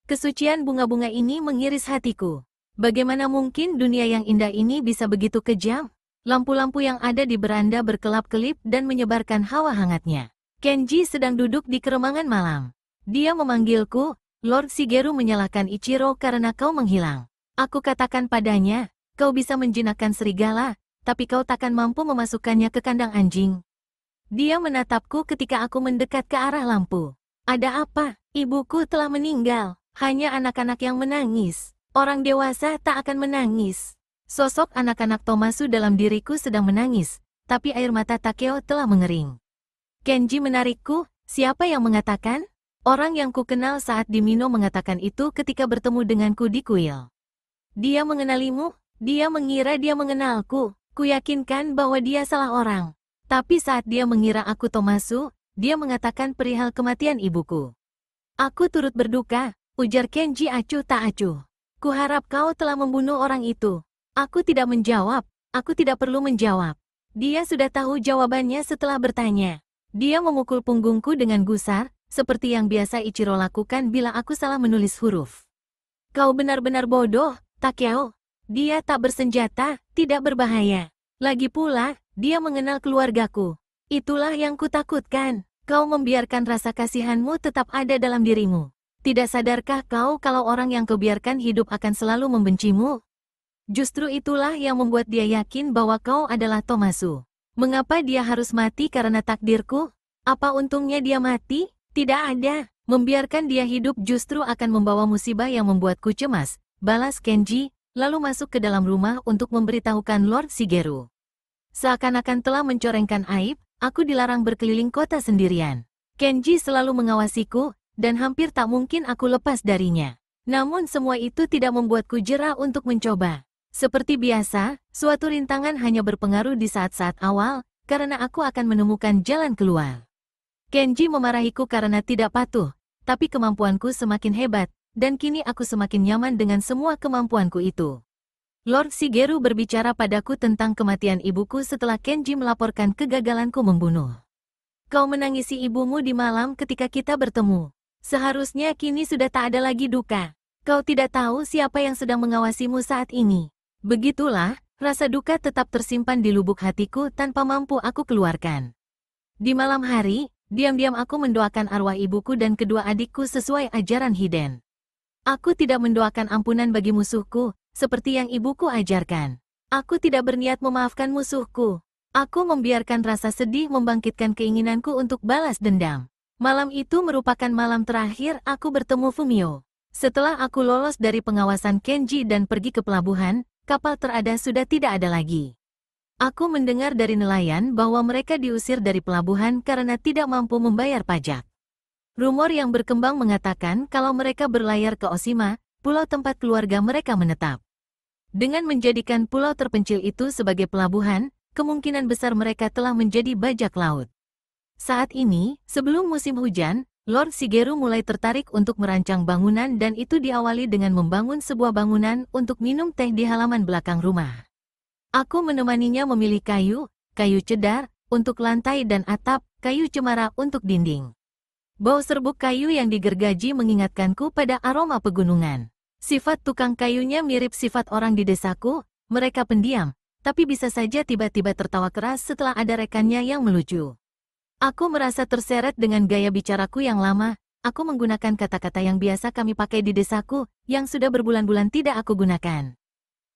Kesucian bunga-bunga ini mengiris hatiku. Bagaimana mungkin dunia yang indah ini bisa begitu kejam? Lampu-lampu yang ada di beranda berkelap-kelip dan menyebarkan hawa hangatnya. Kenji sedang duduk di keremangan malam. Dia memanggilku, Lord Shigeru menyalahkan Ichiro karena kau menghilang. Aku katakan padanya, kau bisa menjinakkan serigala, tapi kau takkan mampu memasukkannya ke kandang anjing. Dia menatapku ketika aku mendekat ke arah lampu. Ada apa? Ibuku telah meninggal. Hanya anak-anak yang menangis. Orang dewasa tak akan menangis. Sosok anak-anak Tomasu dalam diriku sedang menangis, tapi air mata Takeo telah mengering. Kenji menarikku, siapa yang mengatakan? Orang yang ku kenal saat di Mino mengatakan itu ketika bertemu denganku di kuil. Dia mengenalimu? Dia mengira dia mengenalku. Kuyakinkan bahwa dia salah orang. Tapi saat dia mengira aku Tomasu, dia mengatakan perihal kematian ibuku. Aku turut berduka, ujar Kenji acuh tak acuh. Kuharap kau telah membunuh orang itu. Aku tidak menjawab, aku tidak perlu menjawab. Dia sudah tahu jawabannya setelah bertanya. Dia memukul punggungku dengan gusar, seperti yang biasa Ichiro lakukan bila aku salah menulis huruf. Kau benar-benar bodoh, Takeo. Dia tak bersenjata, tidak berbahaya. Lagi pula, dia mengenal keluargaku. Itulah yang kutakutkan. Kau membiarkan rasa kasihanmu tetap ada dalam dirimu. Tidak sadarkah kau kalau orang yang kau biarkan hidup akan selalu membencimu? Justru itulah yang membuat dia yakin bahwa kau adalah Tomasu. Mengapa dia harus mati karena takdirku? Apa untungnya dia mati? Tidak ada. Membiarkan dia hidup justru akan membawa musibah yang membuatku cemas, balas Kenji, lalu masuk ke dalam rumah untuk memberitahukan Lord Shigeru. Seakan-akan telah mencorengkan aib, aku dilarang berkeliling kota sendirian. Kenji selalu mengawasiku, dan hampir tak mungkin aku lepas darinya. Namun semua itu tidak membuatku jera untuk mencoba. Seperti biasa, suatu rintangan hanya berpengaruh di saat-saat awal, karena aku akan menemukan jalan keluar. Kenji memarahiku karena tidak patuh, tapi kemampuanku semakin hebat, dan kini aku semakin nyaman dengan semua kemampuanku itu. Lord Shigeru berbicara padaku tentang kematian ibuku setelah Kenji melaporkan kegagalanku membunuh. Kau menangisi ibumu di malam ketika kita bertemu. Seharusnya kini sudah tak ada lagi duka. Kau tidak tahu siapa yang sedang mengawasimu saat ini. Begitulah, rasa duka tetap tersimpan di lubuk hatiku tanpa mampu aku keluarkan. Di malam hari, diam-diam aku mendoakan arwah ibuku dan kedua adikku sesuai ajaran Hiden. Aku tidak mendoakan ampunan bagi musuhku, seperti yang ibuku ajarkan. Aku tidak berniat memaafkan musuhku. Aku membiarkan rasa sedih membangkitkan keinginanku untuk balas dendam. Malam itu merupakan malam terakhir aku bertemu Fumio. Setelah aku lolos dari pengawasan Kenji dan pergi ke pelabuhan, kapal terada sudah tidak ada lagi. Aku mendengar dari nelayan bahwa mereka diusir dari pelabuhan karena tidak mampu membayar pajak. Rumor yang berkembang mengatakan kalau mereka berlayar ke Oshima, pulau tempat keluarga mereka menetap. Dengan menjadikan pulau terpencil itu sebagai pelabuhan, kemungkinan besar mereka telah menjadi bajak laut. Saat ini, sebelum musim hujan, Lord Shigeru mulai tertarik untuk merancang bangunan dan itu diawali dengan membangun sebuah bangunan untuk minum teh di halaman belakang rumah. Aku menemaninya memilih kayu cedar, untuk lantai dan atap, kayu cemara untuk dinding. Bau serbuk kayu yang digergaji mengingatkanku pada aroma pegunungan. Sifat tukang kayunya mirip sifat orang di desaku, mereka pendiam, tapi bisa saja tiba-tiba tertawa keras setelah ada rekannya yang melucu. Aku merasa terseret dengan gaya bicaraku yang lama, aku menggunakan kata-kata yang biasa kami pakai di desaku, yang sudah berbulan-bulan tidak aku gunakan.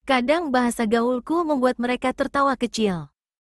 Kadang bahasa gaulku membuat mereka tertawa kecil.